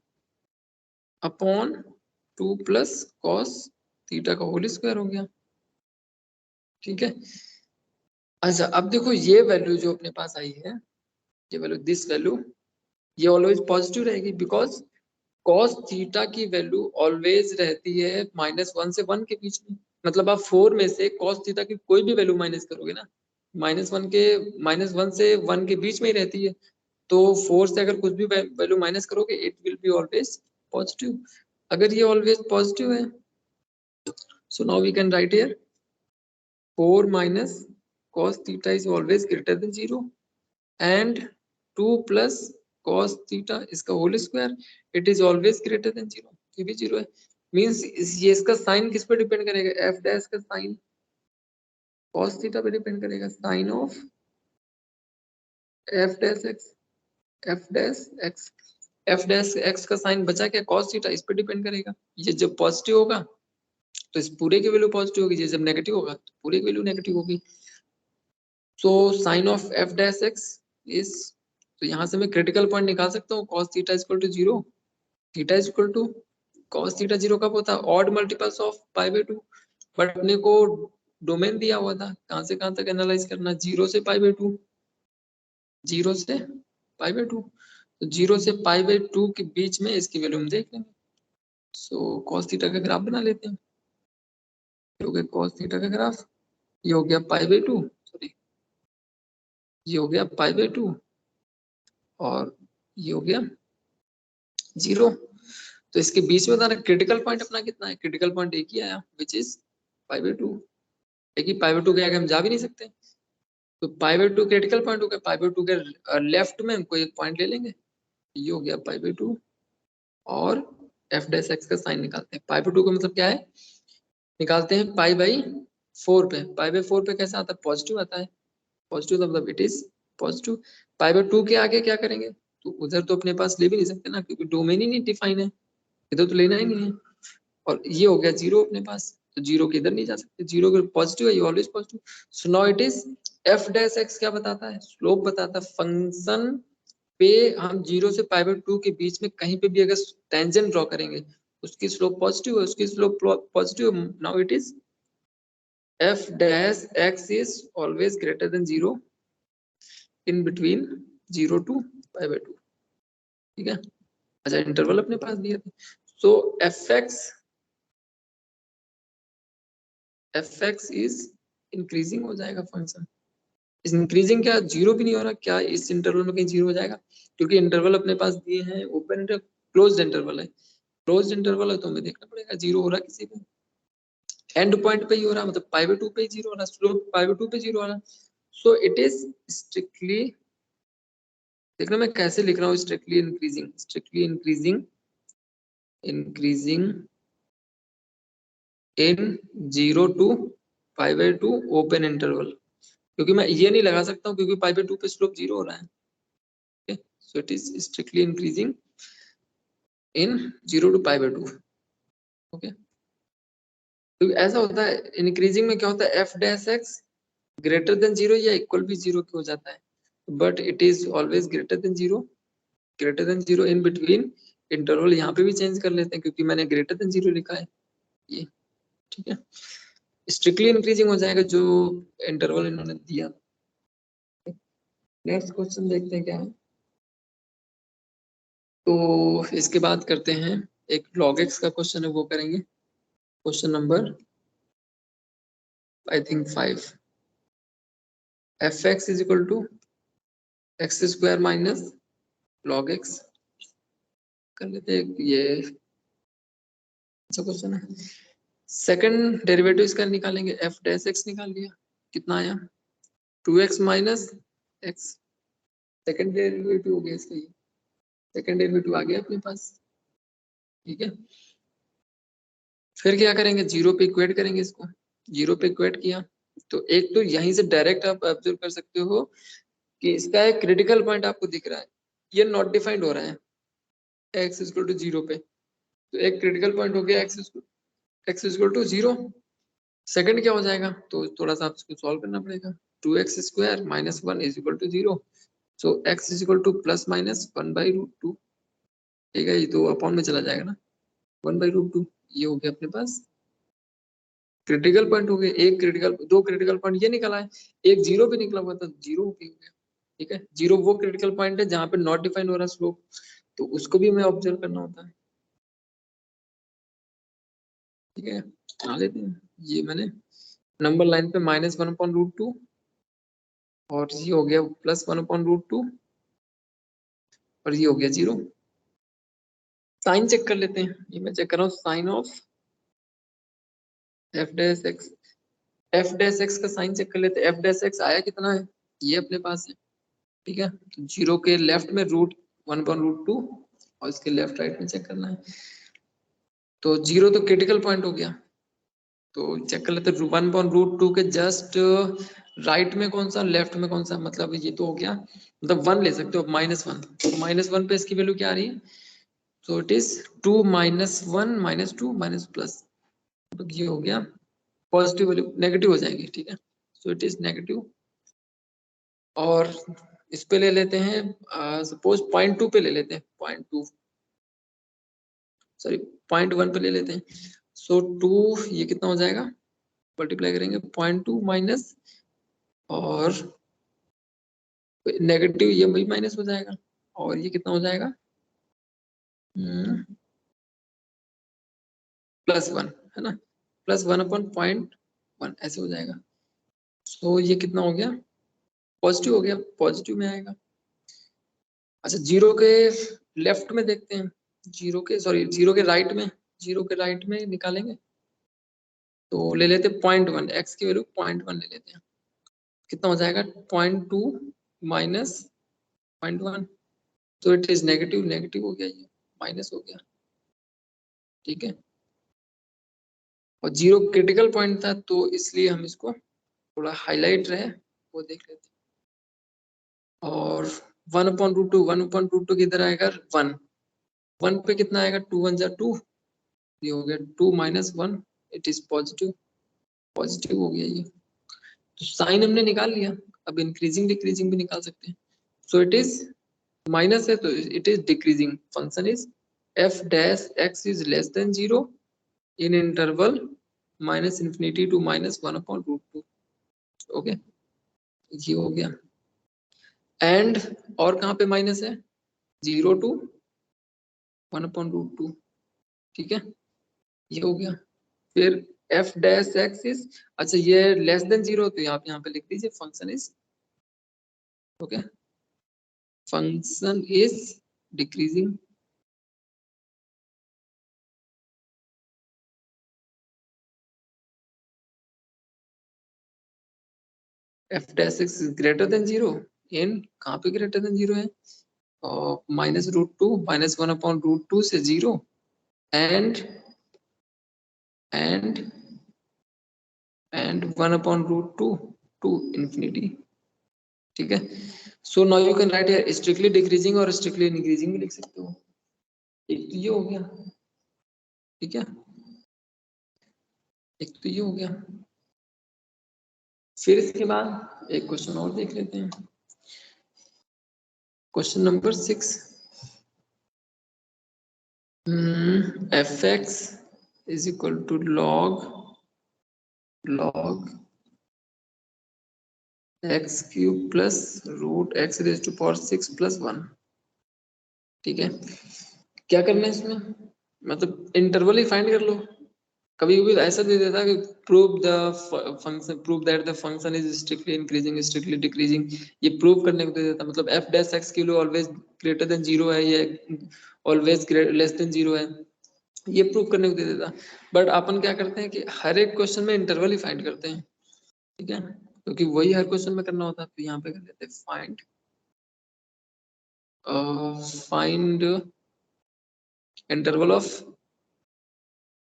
upon 2 plus cos theta का होल स्क्वायर हो गया। ठीक है, अच्छा अब देखो ये वैल्यू जो अपने पास आई है, ये वैल्यू, दिस वैल्यू, ये ऑलवेज पॉजिटिव रहेगी, बिकॉज cos थीटा की वैल्यू ऑलवेज रहती है -1 से 1 के बीच में। मतलब आप 4 में से cos थीटा की कोई भी वैल्यू माइनस करोगे ना, -1 से 1 के बीच में ही रहती है, तो 4 से अगर कुछ भी वैल्यू माइनस करोगे it will be always positive. अगर ये ऑलवेज पॉजिटिव है, so now we can write here 4 minus cos theta is always greater than 0 and 2 plus cos theta इसका whole square it is always greater than 0, ये भी 0 है। मींस ये इसका साइन किस पे डिपेंड करेगा, f डैश का साइन cos थीटा पे डिपेंड करेगा, sine of f dash x, f dash x, f dash x का साइन बचा क्या cos थीटा, इस पे डिपेंड करेगा। ये जब पॉजिटिव होगा तो इस पूरे की वैल्यू पॉजिटिव होगी, जब नेगेटिव होगा तो पूरे की वैल्यू नेगेटिव होगी। So sin of f dash x is, तो यहाँ से मैं क्रिटिकल पॉइंट निकाल सकता हूँ cos theta equal to 0, theta equal to cos theta 0 कब होता है, odd multiples of pi by 2, but अपने को डोमेन दिया हुआ था कहाँ से कहाँ तक एनालाइज करना, 0 से पाई बाई 2, 0 से पाई बाई 2, तो 0 से पाई बाई 2 के बीच में इसकी वैल्यू हम देख लेंगे। सो cos थीटा का ग्राफ बना लेते हैं, ये हो गया cos थीटा का ग्राफ, ये हो गया पाई बाई 2, सॉरी ये हो गया पाई बाई 2 और ये हो गया 0, तो इसके बीच में बताना क्रिटिकल पॉइंट अपना कितना है, क्रिटिकल पॉइंट एक ही आया विच इज पाई बाई 2, एक ही पाई बाई 2 के आगे हम जा भी नहीं सकते, तो पाई बाई 2 क्रिटिकल पॉइंट हो गया, पाई बाई 2 के लेफ्ट में हम कोई एक पॉइंट ले लेंगे, ये हो गया पाई बाई 2 और एफ डैश एक्स का साइन निकालते हैं। पाई बाई 2 का मतलब क्या है, निकालते हैं पाई बाई 4 पे, पाई बाई 4 पे कैसा आता है, पॉजिटिव आता है, पॉजिटिव मतलब it is positive. Pi by 2 के आगे क्या करेंगे, तो उधर तो अपने पास ले भी नहीं सकते ना, क्योंकि डोमेन ही नहीं डिफाइन है, इधर तो लेना ही नहीं है, और ये हो गया 0 अपने पास, तो 0 के इधर नहीं जा सकते, 0 के पॉजिटिव है, ये always positive. So now it is f dash x क्या बताता है, स्लोप बताता है, फंक्शन पे हम 0 से पाई बाई 2 के बीच में कहीं पे भी अगर टेंजेंट ड्रॉ करेंगे उसकी स्लोप पॉजिटिव है, उसकी slope positive. Now it is f dash x is always greater than 0 in between 0 to pi by 2। ठीक है, अच्छा इंटरवल अपने पास दिए थे, सो fx इज इंक्रीजिंग हो जाएगा फंक्शन, इंक्रीजिंग क्या 0 भी नहीं हो रहा, क्या इस इंटरवल में कहीं 0 हो जाएगा, क्योंकि इंटरवल अपने पास दिए हैं ओपन इंटरवल, क्लोज्ड इंटरवल है, क्लोज्ड इंटरवल है तो हमें देखना पड़ेगा 0 हो रहा किसी पे, एंड पॉइंट पे ही हो रहा, मतलब पाई बाई 2 पे ही 0 हो रहा, स्लोप पाई बाई 2 पे 0 हो रहा, सो इट इज स्ट्रिक्टली, देखना मैं कैसे लिख रहा हूँ, strictly increasing, strictly increasing, increasing in 0 to pi by 2 open interval, क्योंकि मैं ये नहीं लगा सकता हूँ क्योंकि पाई बाई 2 पे स्लोप 0 हो रहा है, so it is strictly increasing in 0 to pi by 2। Okay, तो ऐसा होता है इंक्रीजिंग में क्या होता है, f dash x greater than 0 या इक्वल भी 0 के हो जाता है, but it is always greater than zero in between interval. यहाँ पे भी चेंज कर लेते हैं क्योंकि मैंने ग्रेटर देन जीरो लिखा है ये, ठीक है। स्ट्रिक्टली इंक्रीजिंग हो जाएगा जो इंटरवल इन्होंने दिया। नेक्स्ट क्वेश्चन देखते हैं क्या है। तो इसके बाद करते हैं एक log x का क्वेश्चन है, वो करेंगे question number I think 5। fx is equal to x square minus log x कर लेते हैं, ये अच्छा क्वेश्चन है। सेकंड डेरिवेटिव इसका निकालेंगे, f डैश x निकाल लिया, कितना आया 2x minus x। Second derivative हो गया इसका, ये सेकंड डेरिवेटिव आ गया अपने पास, ठीक है। फिर क्या करेंगे, जीरो पे इक्वेट करेंगे इसको। जीरो पे इक्वेट किया तो एक तो यहीं से डायरेक्ट आप ऑब्जर्व कर सकते हो कि इसका एक क्रिटिकल पॉइंट आपको दिख रहा है, ये नॉट डिफाइंड हो रहा है x इक्वल टू जीरो पे, तो एक क्रिटिकल पॉइंट हो गया x equal to zero. Second क्या हो जाएगा, तो थोड़ा सा आपको सॉल्व करना पड़ेगा। 2x square minus 1 is equal to zero, so x is equal to plus minus 1/√2, ठीक है। ये तो अपॉन में चला जाएगा ना, 1/√2। ये हो गया अपने पास क्रिटिकल पॉइंट हो गए। एक क्रिटिकल, दो क्रिटिकल पॉइंट ये निकला है, एक जीरो पे निकला हुआ था, जीरो हो गया, ठीक है। जीरो वो क्रिटिकल पॉइंट है जहाँ पे नॉट डिफाइन हो रहा स्लोप, तो उसको भी हमें ऑब्जर्व करना होता है, ठीक है। आ लेते हैं, ये मैंने नंबर लाइन पे -1/√2 और ये हो गया +1/√2 और ये हो गया जीरो। साइन चेक कर लेते हैं, ये मैं चेक कर रहा हूँ sine of f dash x का साइन चेक कर लेते हैं। f डैश x आया कितना है, ये अपने पास है, ठीक है। तो जीरो के लेफ्ट में √1/√2 और इसके लेफ्ट राइट में चेक करना है। तो जीरो तो क्रिटिकल पॉइंट हो गया, तो चेक कर लेते हैं 1/√2 के जस्ट राइट में कौन सा, लेफ्ट में कौन सा, मतलब ये तो हो गया, मतलब 1 ले सकते हो, -1। -1 पे इसकी वैल्यू क्या आ रही है, सो इट इज 2 -1 -2 माइनस प्लस, तो ये हो गया पॉजिटिव वैल्यू, नेगेटिव हो जाएंगे, ठीक है। सो इट इज नेगेटिव। और इस पे ले लेते हैं, सपोज 0.2 पे ले लेते हैं, 0.2 सॉरी 0.1 पे ले लेते हैं। सो 2 ये कितना हो जाएगा, मल्टीप्लाई करेंगे 0.2 माइनस और नेगेटिव, ये भी माइनस हो जाएगा और ये कितना हो जाएगा +1, है ना, +1/0.1 ऐसे हो जाएगा। तो ये कितना हो गया, पॉजिटिव हो गया, पॉजिटिव में आएगा। अच्छा जीरो के लेफ्ट में देखते हैं, जीरो के राइट में, जीरो के राइट में निकालेंगे तो ले लेते हैं 0.1, x की वैल्यू 0.1 ले लेते हैं, कितना हो जाएगा 0.2 माइनस 0.1, तो इट इज नेगेटिव, नेगेटिव हो गया, ये माइनस हो गया, ठीक है। और जीरो क्रिटिकल पॉइंट था तो इसलिए हम इसको थोड़ा हाईलाइट रहे वो देख लेते हैं। और 1/√2 किधर आएगा, 1 1 पे कितना आएगा, 2 1 जा 2, ये हो गया 2 -1, इट इज पॉजिटिव, पॉजिटिव हो गया ये। तो साइन हमने निकाल लिया, अब इंक्रीजिंग डिक्रीजिंग भी निकाल सकते हैं। सो इट इज माइनस है तो it is decreasing, function is f dash x is less than zero in interval -∞ to -1/√2, okay. ये हो गया एंड, और कहाँ पे माइनस है, 0 to 1/√2, ठीक है। ये हो गया। फिर f डैश x इज, अच्छा ये लेस देन जीरो, तो आप यहाँ पे लिख दीजिए function is, okay, function is decreasing. f dash x is greater than zero in, कहाँ पे ग्रेटर देन जीरो है, -√2 -1/√2 से जीरो एंड 1/√2 to infinity, ठीक है। So now you can write here strictly decreasing और स्ट्रिक्टली इंक्रीजिंग भी लिख सकते हो। एक तो ये हो गया, ठीक है, एक तो ये हो गया। फिर इसके बाद एक क्वेश्चन और देख लेते हैं। Question number 6, fx is equal to log x cube plus root x raise to power 6 plus 1। ठीक है, क्या करना है इसमें, मतलब इंटरवल ही फाइंड कर लो। कभी कभी ऐसा दे देता कि prove the function, prove that the function is strictly increasing strictly decreasing, ये प्रूव करने को दे देता, मतलब f डैश x के लिए ऑलवेज ग्रेटर देन 0 है, ये ऑलवेज लेस देन 0 है, ये प्रूव करने को दे देता। बट अपन क्या करते हैं कि हर एक क्वेश्चन में इंटरवल ही फाइंड करते हैं। ठीक है, क्योंकि वही हर क्वेश्चन में करना होता है, तो यहाँ पे कर देते हैं find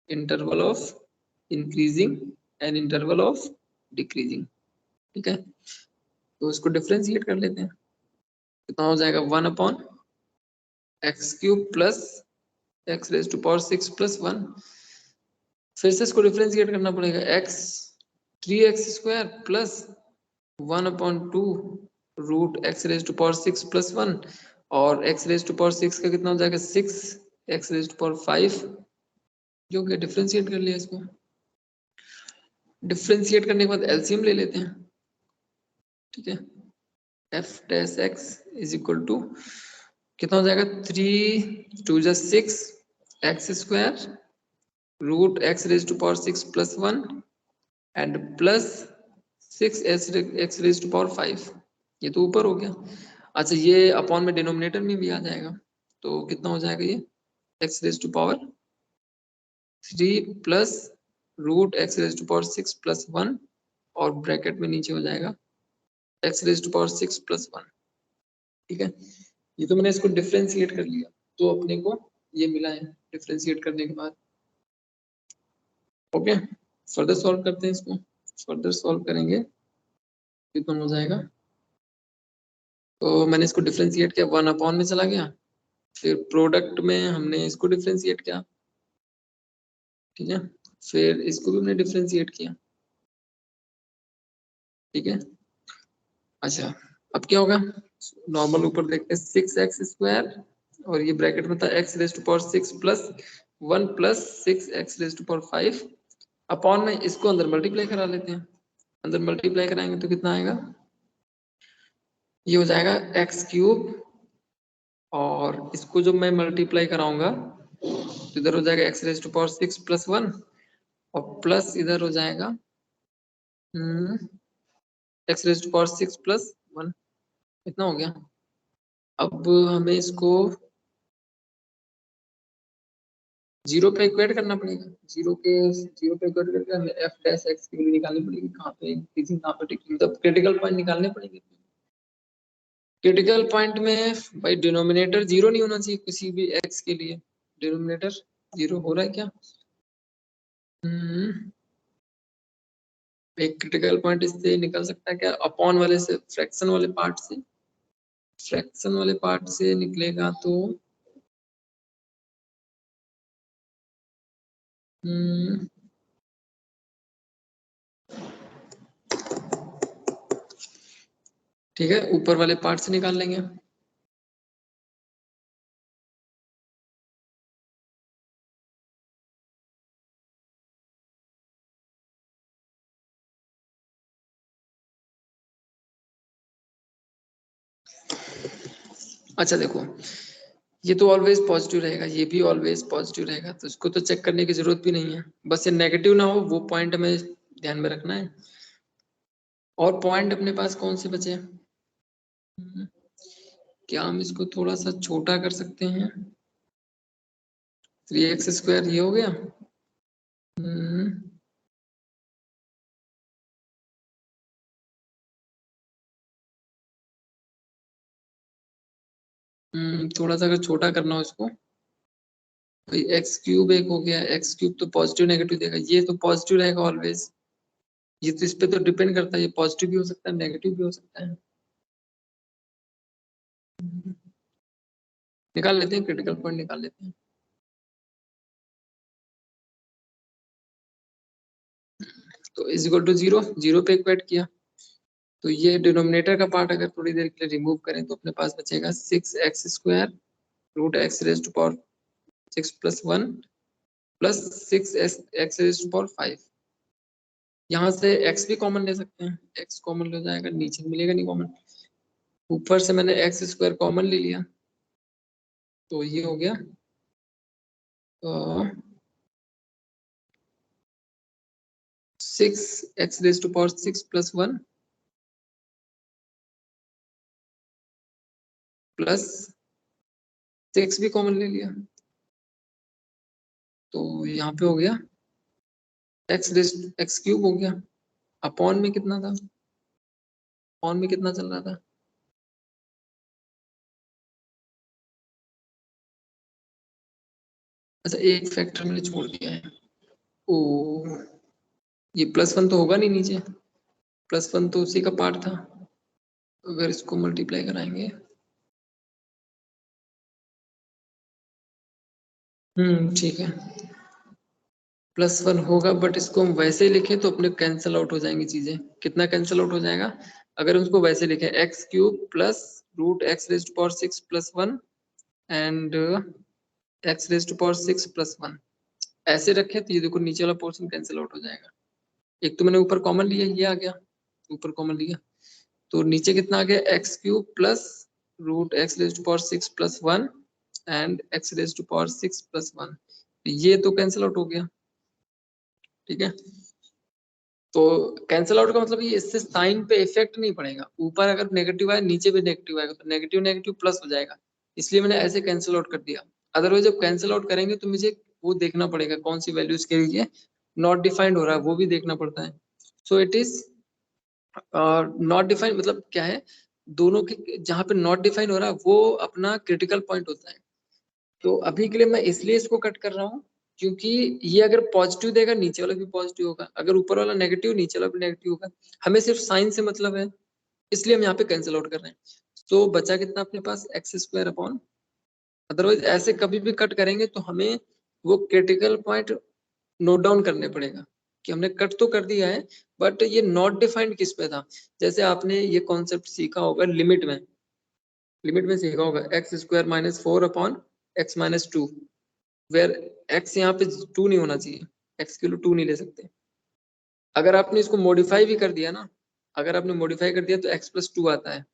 interval of increasing and interval of decreasing. ठीक है, तो इसको डिफरेंशिएट कर लेते हैं, कितना हो जाएगा 1 upon x cube plus x raise to power 6 plus 1। फिर से इसको डिफरेंशिएट करना पड़ेगा, x 3x square plus 1 upon 2 root x raise to power 6 plus 1, और x रेज टू पावर 6 का कितना हो जाएगा 6 x रेज टू पावर 5, जो कि डिफरेंशिएट कर लिया। इसको डिफरेंशिएट करने के बाद एलसीएम ले लेते हैं। ठीक है, f dash x is equal to कितना हो जाएगा 3 2 जा 6 x square root x raise to power 6 plus 1 and plus 6 x raise to power 5, ये तो ऊपर हो गया। अच्छा, ये अपॉन में डिनोमिनेटर में भी आ जाएगा, तो कितना हो जाएगा ये x raise to power 3 plus root x raise to power 6 plus 1, और ब्रैकेट में नीचे हो जाएगा x raise to power 6 plus 1। ठीक है, ये तो मैंने इसको डिफरेंशिएट कर लिया, तो अपने को ये मिला है डिफरेंशिएट करने के बाद। ओके, फर्दर सॉल्व करते हैं इसको, फर्दर सॉल्व करेंगे कितना हो जाएगा। तो मैंने इसको डिफरेंशिएट किया, 1 अपॉन में चला गया, फिर प्रोडक्ट में हमने इसको डिफरेंशिएट किया। ठीक है, फिर इसको भी हमने डिफरेंशिएट किया। ठीक है, अच्छा अब क्या होगा, नॉर्मल ऊपर देखते हैं 6x स्क्वायर, और ये ब्रैकेट में था x raise to power 6 plus 1 plus 6x raise to power 5 upon में इसको अंदर मल्टीप्लाई करा लेते हैं। अंदर मल्टीप्लाई कराएंगे तो कितना आएगा, ये हो जाएगा x क्यूब, और इसको जब मैं मल्टीप्लाई कराऊंगा तो इधर हो जाएगा x raise to power 6 plus 1, और प्लस इधर हो जाएगा x raise to power 6 plus 1, इतना हो गया। अब हमें इसको जीरो पे इक्वेट करना पड़ेगा, जीरो पे इक्वेट करके हमें f डैश x की वैल्यू निकालनी पड़ेगी, कहाँ पे इंक्रीजिंग कहाँ पे डिक्रीजिंग, मतलब क्रिटिकल पॉइंट निकालने पड़ेंगे। क्रिटिकल पॉइंट में भाई डिनोमिनेटर जीरो नहीं होना चाहिए किसी भी x के लिए, डिनोमिनेटर जीरो हो रहा है क्या, एक क्रिटिकल पॉइंट इससे निकल सकता है क्या, अपॉन वाले से, फ्रैक्शन वाले पार्ट से, फ्रैक्शन वाले पार्ट से निकलेगा तो ठीक है, ऊपर वाले पार्ट से निकाल लेंगे। अच्छा देखो, ये तो ऑलवेज पॉजिटिव रहेगा, ये भी ऑलवेज पॉजिटिव रहेगा, तो इसको तो चेक करने की जरूरत भी नहीं है, बस ये नेगेटिव ना हो वो पॉइंट हमें ध्यान में रखना है। और पॉइंट अपने पास कौन से बचे, क्या हम इसको थोड़ा सा छोटा कर सकते हैं, 3x स्क्वायर ये हो गया, थोड़ा सा अगर छोटा करना हो इसको, भाई एक्स क्यूब एक हो गया, एक्स क्यूब तो पॉजिटिव नेगेटिव देगा, ये तो पॉजिटिव रहेगा ऑलवेज, ये तो इस पे तो डिपेंड करता है, ये पॉजिटिव भी हो सकता है नेगेटिव भी हो सकता है। निकाल लेते हैं, क्रिटिकल पॉइंट निकाल लेते हैं। तो is equal to zero, zero पे इक्वेट किया, तो ये डिनोमिनेटर का पार्ट अगर थोड़ी देर के लिए रिमूव करें तो अपने पास बचेगा 6x² root x raise to power 6 + 1 plus 6x raise to power 5। यहाँ से x भी कॉमन ले सकते हैं, x कॉमन ले जाएगा, नीचे मिलेगा नहीं कॉमन। ऊपर से मैंने x² कॉमन ले लिया, तो ये हो गया 6x raise to power 6 + 1 plus 6 भी कॉमन ले लिया, तो यहाँ पे हो गया x³ हो गया। अपॉन में कितना था, अपॉन में कितना चल रहा था, अच्छा एक फैक्टर मैंने छोड़ दिया है। ओ ये +1 तो होगा नहीं नीचे, +1 तो उसी का पार्ट था। अगर इसको मल्टीप्लाई कराएंगे, ठीक है, +1 होगा, बट इसको हम वैसे ही लिखे तो अपने कैंसिल आउट हो जाएंगी चीजें। कितना कैंसिल आउट हो जाएगा अगर उसको वैसे लिखे, x³ plus root x raise to power 6 + 1 and x raise to power 6 + 1 ऐसे रखे तो ये देखो नीचे वाला पोर्शन कैंसिल आउट हो जाएगा। एक तो मैंने ऊपर कॉमन लिया, ये आ गया, ऊपर कॉमन लिया, तो नीचे कितना आ गया, x³ plus root x raise to power 6 + 1 and x raise to power 6 + 1, ये तो कैंसिल आउट हो गया। ठीक है, तो कैंसिल आउट का मतलब ये, इससे साइन पे इफेक्ट नहीं पड़ेगा। ऊपर अगर नेगेटिव आए नीचे भी नेगेटिव आएगा तो नेगेटिव नेगेटिव प्लस हो जाएगा, इसलिए मैंने ऐसे कैंसिल आउट कर दिया। अदरवाइज जब कैंसिल आउट करेंगे तो मुझे वो देखना पड़ेगा कौन सी वैल्यूज के लिए नॉट डिफाइंड हो रहा है, वो भी देखना पड़ता है। सो इट इज नॉट डिफाइंड मतलब क्या है, दोनों के जहाँ पे नॉट डिफाइंड हो रहा है वो अपना क्रिटिकल पॉइंट होता है। तो अभी के लिए मैं इसलिए इसको कट कर रहा हूँ क्योंकि ये अगर पॉजिटिव देगा नीचे वाला भी पॉजिटिव होगा, अगर ऊपर वाला नेगेटिव नीचे वाला भी नेगेटिव होगा। हमें सिर्फ साइन से मतलब है, इसलिए हम यहाँ पे कैंसिल आउट कर रहे हैं। तो बचा कितना अपने पास, x² अपॉन, अदरवाइज ऐसे कभी भी कट करेंगे तो हमें वो क्रिटिकल पॉइंट नोट डाउन करने पड़ेगा कि हमने कट तो कर दिया है बट ये नॉट डिफाइंड किस पे था। जैसे आपने ये कॉन्सेप्ट सीखा होगा लिमिट में, सीखा होगा x² - 4 upon x - 2, where x यहाँ पे 2 नहीं होना चाहिए, x के लिए 2 नहीं ले सकते। अगर आपने इसको मॉडिफाई भी कर दिया ना, अगर आपने मॉडिफाई कर दिया तो x + 2 आता है।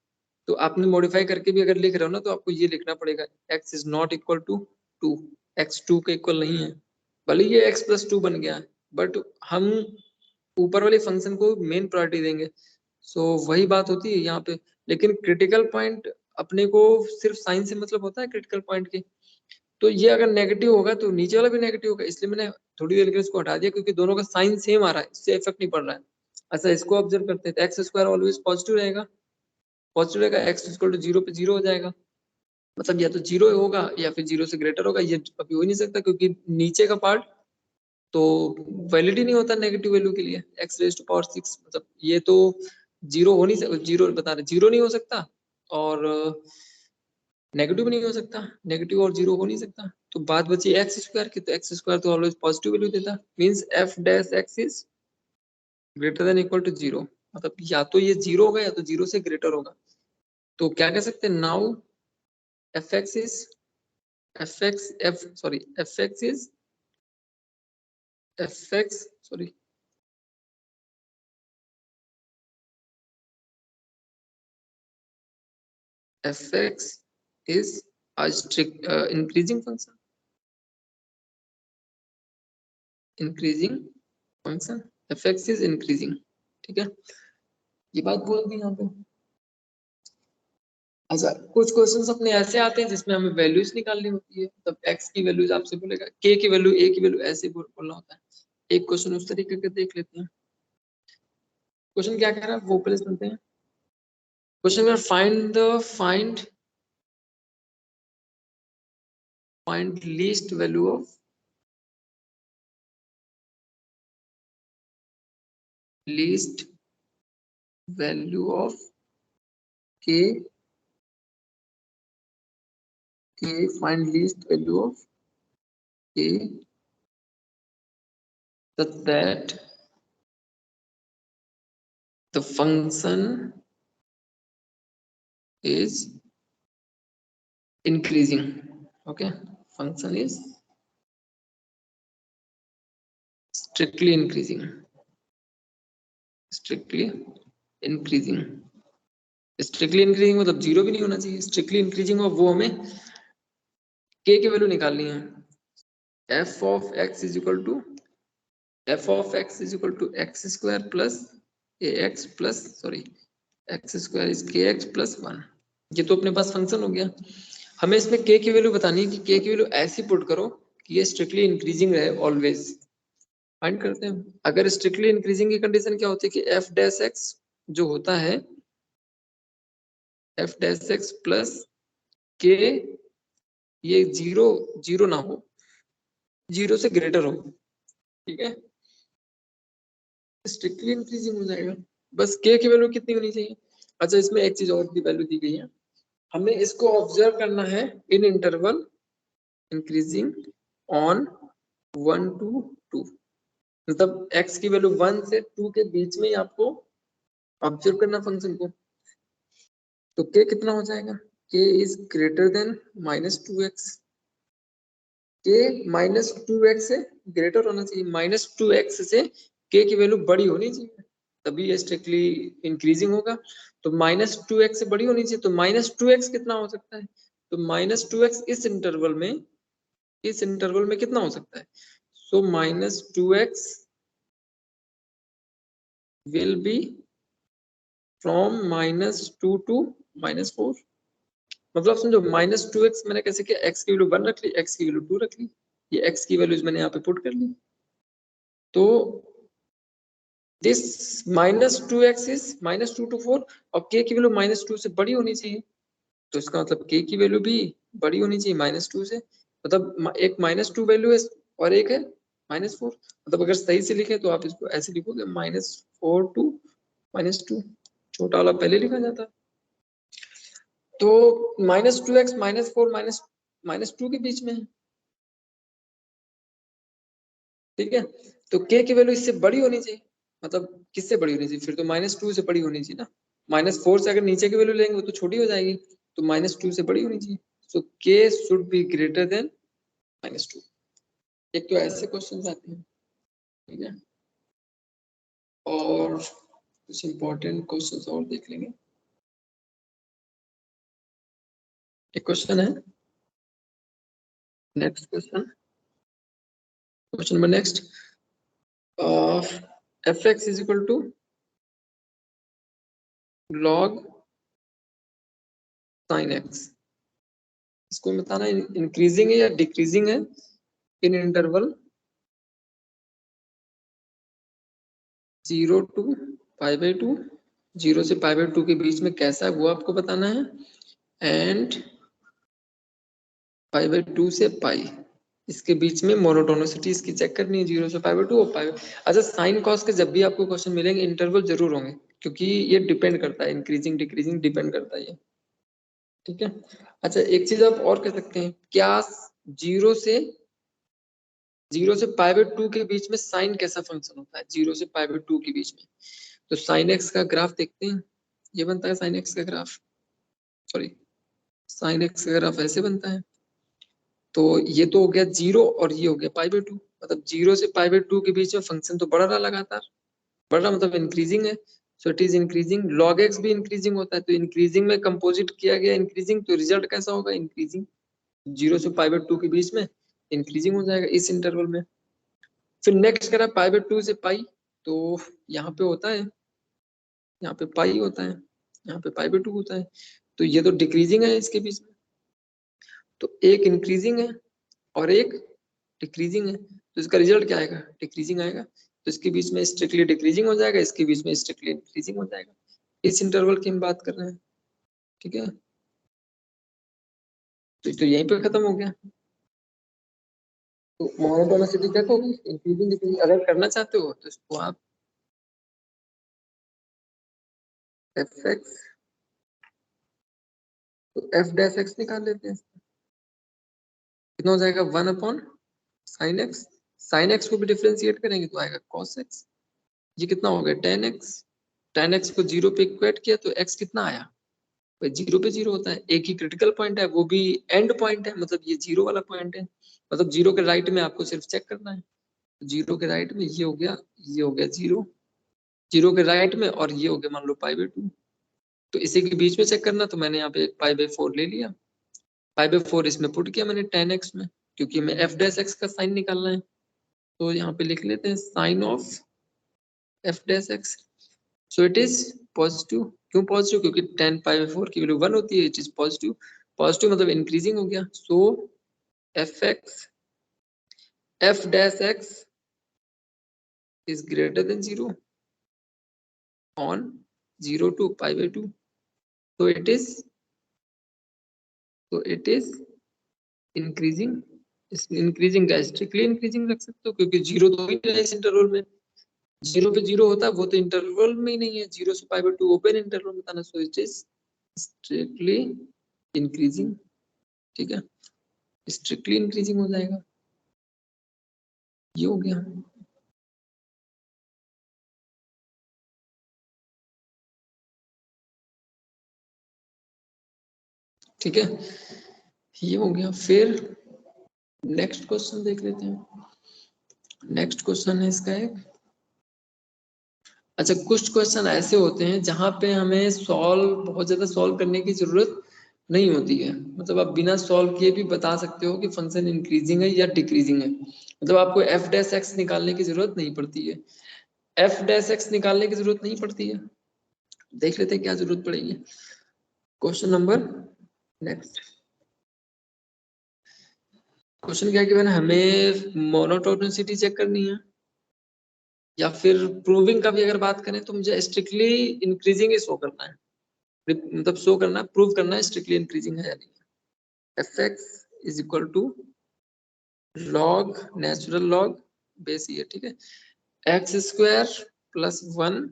तो आपने मॉडिफाई करके भी अगर लिख रहे हो ना तो आपको ये लिखना पड़ेगा x is not equal to 2, x 2 के इक्वल नहीं है। भले ये x + 2 बन गया है बट हम ऊपर वाले फंक्शन को मेन प्रायोरिटी देंगे। सो वही बात होती है यहाँ पे। लेकिन क्रिटिकल पॉइंट अपने को सिर्फ साइन से मतलब होता है क्रिटिकल पॉइंट के। तो ये अगर नेगेटिव होगा तो नीचे वाला भी नेगेटिव होगा, इसलिए मैंने थोड़ी देर के लिए इसको हटा दिया क्योंकि दोनों का साइन सेम आ रहा है, इससे इफेक्ट नहीं पड़ रहा है। अच्छा इसको ऑब्जर्व करते हैं तो x² ऑलवेज पॉजिटिव रहेगा, पॉजिटिव रहेगा, x = 0 पे 0 हो जाएगा, मतलब या तो 0 होगा या फिर 0 से ग्रेटर होगा। ये अभी हो ही नहीं सकता क्योंकि नीचे का पार्ट तो वैलिड ही नहीं होता नेगेटिव वैल्यू के लिए। x⁻⁶ मतलब ये तो 0 हो नहीं सकता, 0 बता रहे 0 नहीं हो सकता और नेगेटिव नहीं हो सकता, नेगेटिव और 0 हो नहीं सकता। तो बात बची x² की, तो x² तो ऑलवेज पॉजिटिव वैल्यू देता, means f' is greater than equal to 0, मतलब या तो ये 0 होगा या तो 0 से ग्रेटर होगा। तो क्या कह सकते हैं, now fx is fx sorry fx is a strict increasing function, fx is increasing। ठीक है, ये बात बोल दी यहाँ पे। अच्छा कुछ क्वेश्चंस अपने ऐसे आते हैं जिसमें हमें वैल्यूज निकालनी होती है, तब x की वैल्यूज आपसे बोलेगा, k की वैल्यू, a की वैल्यू ऐसे बोलना होता है। एक क्वेश्चन उस तरीके के देख लेते हैं। क्वेश्चन क्या कह रहा है वो पहले सुनते हैं। क्वेश्चन में find least value of k, find least value of k such that the function is increasing. Okay, function is strictly increasing. Strictly increasing मतलब जीरो भी नहीं होना चाहिए, स्ट्रिक्टली इंक्रीजिंग, और वो हमें के की वैल्यू निकालनी है। F of x is equal to x square plus a x plus x square is के एक्स प्लस 1। ये तो अपने पास फंक्शन हो गया। हमें इसमें के की वैल्यू बतानी है कि के की वैल्यू ऐसी पुट करो कि ये स्ट्रिक्टली इंक्रीजिंग रहे ऑलवेज। फाइंड करते हैं। अगर स्ट्रिक्टली इंक्रीजिंग की कंडीशन क्या होती है कि एफ डैश एक्स जो होता है एफ डैश एक्स प्लस के, ये जीरो ना हो, जीरो से ग्रेटर हो, ठीक है, स्ट्रिक्टली इंक्रीजिंग हो जाएगा। बस के की वैल्यू कितनी होनी चाहिए? अच्छा, इसमें एक चीज और की वैल्यू दी गई है, हमें इसको ऑब्जर्व करना है इन इंटरवल इंक्रीजिंग ऑन 1 to 2, मतलब x की वैल्यू 1 से 2 के बीच में ही आपको ऑब्जर्व करना फंक्शन को। तो k कितना हो जाएगा? k is greater then -2x, k -2x से ग्रेटर होना चाहिए, -2x से k की वैल्यू बड़ी होनी चाहिए, तभी ये स्ट्रिक्टली इंक्रीजिंग होगा। तो -2x से बड़ी होनी चाहिए, तो -2x कितना हो सकता है? तो -2x इस इंटरवल में कितना हो सकता है? सो -2x will be from -2 to -4। मतलब समझो -2x मैंने कैसे किया, x की वैल्यू 1 रख ली, x की वैल्यू 2 रख ली, ये x की वैल्यूज मैंने यहाँ पे पुट कर ली। तो दिस -2x इज -2 to 4 और k की वैल्यू -2 से बड़ी होनी चाहिए, तो इसका मतलब k की वैल्यू भी बड़ी होनी चाहिए -2 से। मतलब एक -2 वैल्यू है और एक है -4। मतलब अगर सही से लिखे तो आप इसको ऐसे लिखोगे -4 to -2, छोटा वाला पहले लिखा जाता है। तो -2x -4 -2 के बीच में है, ठीक है। तो k की वैल्यू इससे बड़ी होनी चाहिए, मतलब किससे बड़ी होनी चाहिए? फिर तो -2 से बड़ी होनी चाहिए ना। -4 से अगर नीचे की वैल्यू लेंगे वो तो छोटी हो जाएगी, तो -2 से बड़ी होनी चाहिए। सो k should be greater than -2। एक तो ऐसे क्वेश्चन आते हैं, ठीक है, और कुछ इंपॉर्टेंट क्वेश्चन और देख लेंगे। एक क्वेश्चन है, next question number next, fx is equal to log sin x। इसको बताना इंक्रीजिंग है या डिक्रीजिंग है इन इंटरवल 0 to π/2, 0 से π/2 के बीच में कैसा है वो आपको बताना है, एंड π/2 से पाई इसके बीच में मोनोटोनिसिटी इसकी चेक करनी है, 0 से π/2 और पाई। अच्छा, साइन कॉस के जब भी आपको क्वेश्चन मिलेंगे इंटरवल जरूर होंगे, क्योंकि ये डिपेंड करता है, इंक्रीजिंग डिक्रीजिंग डिपेंड करता है ये, ठीक है। अच्छा, एक चीज आप और कह सकते हैं, क्या 0 से π/2 के बीच में साइन कैसा फंक्शन होता है? 0 से π/2 के बीच में, तो साइन एक्स का ग्राफ देखते हैं। ये बनता है साइन एक्स का ग्राफ, सॉरी साइन एक्स का ग्राफ ऐसे बनता है। तो ये तो हो गया 0 और ये हो गया π/2, मतलब 0 से π/2 के बीच में फंक्शन तो बढ़ रहा लगातार, बढ़ रहा मतलब इंक्रीजिंग है। सो it is increasing, log x भी इंक्रीजिंग होता है, तो इंक्रीजिंग में कंपोजिट किया गया इंक्रीजिंग, तो रिजल्ट कैसा होगा? इंक्रीजिंग। 0 से π/2 के बीच में इंक्रीजिंग हो जाएगा इस इंटरवल में। फिर नेक्स्ट करा π/2 से पाई, तो यहाँ पे होता है, यहाँ पे पाई होता है, यहाँ पे π/2 होता है, तो ये तो डिक्रीजिंग है इसके बीच में। तो एक इंक्रीजिंग है और एक डिक्रीजिंग है, तो इसका रिजल्ट क्या आएगा? डिक्रीजिंग आएगा। तो इसके बीच में स्ट्रिक्टली डिक्रीजिंग हो जाएगा, इसके बीच में स्ट्रिक्टली इंक्रीजिंग हो जाएगा। इस इंटरवल की हम बात कर रहे हैं, ठीक है। तो यहीं पे खत्म हो गया। तो मोनोटोनिसिटी चेक होगी, इंक्रीजिंग डिक्रीजिंग अगर करना चाहते हो तो इसको आप एफ एक्स, तो एफ डैश एक्स निकाल लेते हैं। कितना हो जाएगा? 1 साइन एक्स, साइन एक्स को भी डिफ्रेंशिएट करेंगे तो आएगा कॉस एक्स। ये कितना हो गया? tan x, 10x को 0 पे इक्वेट किया तो x कितना आया, भाई 0 पे 0 होता है, एक ही क्रिटिकल पॉइंट है, वो भी एंड पॉइंट है, मतलब ये 0 वाला पॉइंट है, मतलब 0 के राइट में आपको सिर्फ चेक करना है, 0 के राइट में ये हो गया, ये हो गया 0, 0 के राइट में, और ये हो गया मान लो π/2, तो इसी के बीच में चेक करना, तो मैंने यहाँ पे π/4 ले लिया, π/4 इसमें पुट किया मैंने 10x में, क्योंकि हमें f डैश x का साइन निकालना है, तो यहाँ पे लिख लेते हैं sine of f dash x, so it is positive. क्यों पॉजिटिव, क्योंकि 10π/4 की वैल्यू 1 होती है, इट इज पॉजिटिव, पॉजिटिव मतलब इंक्रीजिंग हो गया, so f dash x is greater than 0 on 0 to π/2, so it is increasing, increasing का स्ट्रिक्टली इंक्रीजिंग रख सकते हो, क्योंकि 0 तो ही नहीं है इस इंटरवल में, 0 पे 0 होता है वो तो इंटरवल में ही नहीं है, 0 से π/2 ओपन इंटरवल में था ना, सो इट इज स्ट्रिक्टली इंक्रीजिंग, ठीक है, स्ट्रिक्टली इंक्रीजिंग हो जाएगा, ये हो गया। ठीक है, ये हो गया। फिर नेक्स्ट क्वेश्चन देख लेते हैं, नेक्स्ट क्वेश्चन है इसका एक, अच्छा कुछ क्वेश्चन ऐसे होते हैं जहां पे हमें सॉल्व, बहुत ज्यादा सॉल्व करने की जरूरत नहीं होती है, मतलब आप बिना सॉल्व किए भी बता सकते हो कि फंक्शन इंक्रीजिंग है या डिक्रीजिंग है, मतलब आपको एफ डैश एक्स निकालने की जरूरत नहीं पड़ती है, एफ डैश एक्स निकालने की जरूरत नहीं पड़ती है, देख लेते हैं क्या जरूरत पड़ेगी। क्वेश्चन नंबर नेक्स्ट, क्वेश्चन क्या है, हमें मोनोटोनिसिटी चेक करनी है, या फिर प्रूविंग का भी अगर बात करें तो मुझे स्ट्रिक्टली इंक्रीजिंग ही शो करना है, मतलब शो करना, प्रूव करना है स्ट्रिक्टली इंक्रीजिंग है या नहीं। F x is equal to log natural log base ये, ठीक है, x square plus 1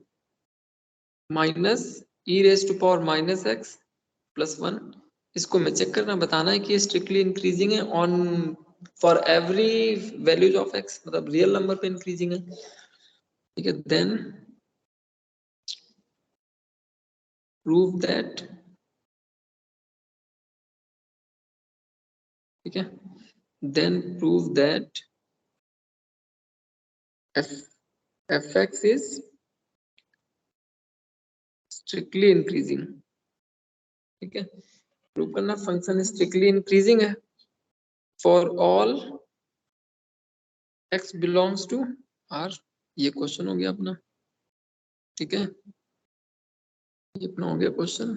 minus e raise to power minus x plus 1, इसको मैं चेक करना, बताना है कि ये स्ट्रिक्टली इंक्रीजिंग है on for every values of x, मतलब रियल नंबर पे इंक्रीजिंग है, ठीक है, देन प्रूव दैट, ठीक है, then prove that fx is strictly increasing, ठीक है, प्रूव करना फंक्शन स्ट्रिक्टली इंक्रीजिंग है for all x belongs to r, ये क्वेश्चन हो गया अपना, ठीक है, ये अपना हो गया क्वेश्चन।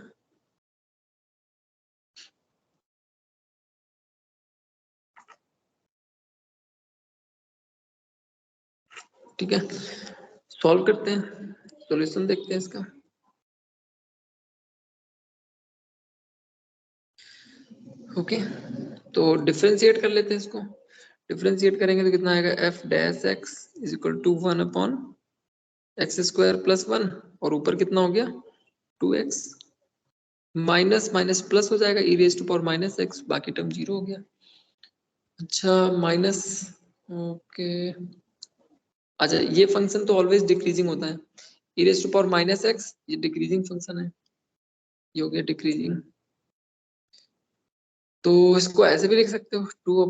ठीक है, सॉल्व करते हैं, सॉल्यूशन देखते हैं इसका। ओके, तो डिफरेंशिएट कर लेते हैं इसको, डिफरेंशिएट करेंगे तो कितना आएगा, f dash x is equal to 1 upon x square plus 1, और ऊपर कितना हो गया 2x, माइनस माइनस प्लस हो जाएगा, e raise to power minus x, बाकी टर्म 0 हो गया। अच्छा माइनस, ओके, अच्छा ये फंक्शन तो ऑलवेज डिक्रीजिंग होता है, e raise to power minus x ये डिक्रीजिंग फंक्शन है, ये हो गया डिक्रीजिंग, तो इसको ऐसे भी लिख सकते हो 2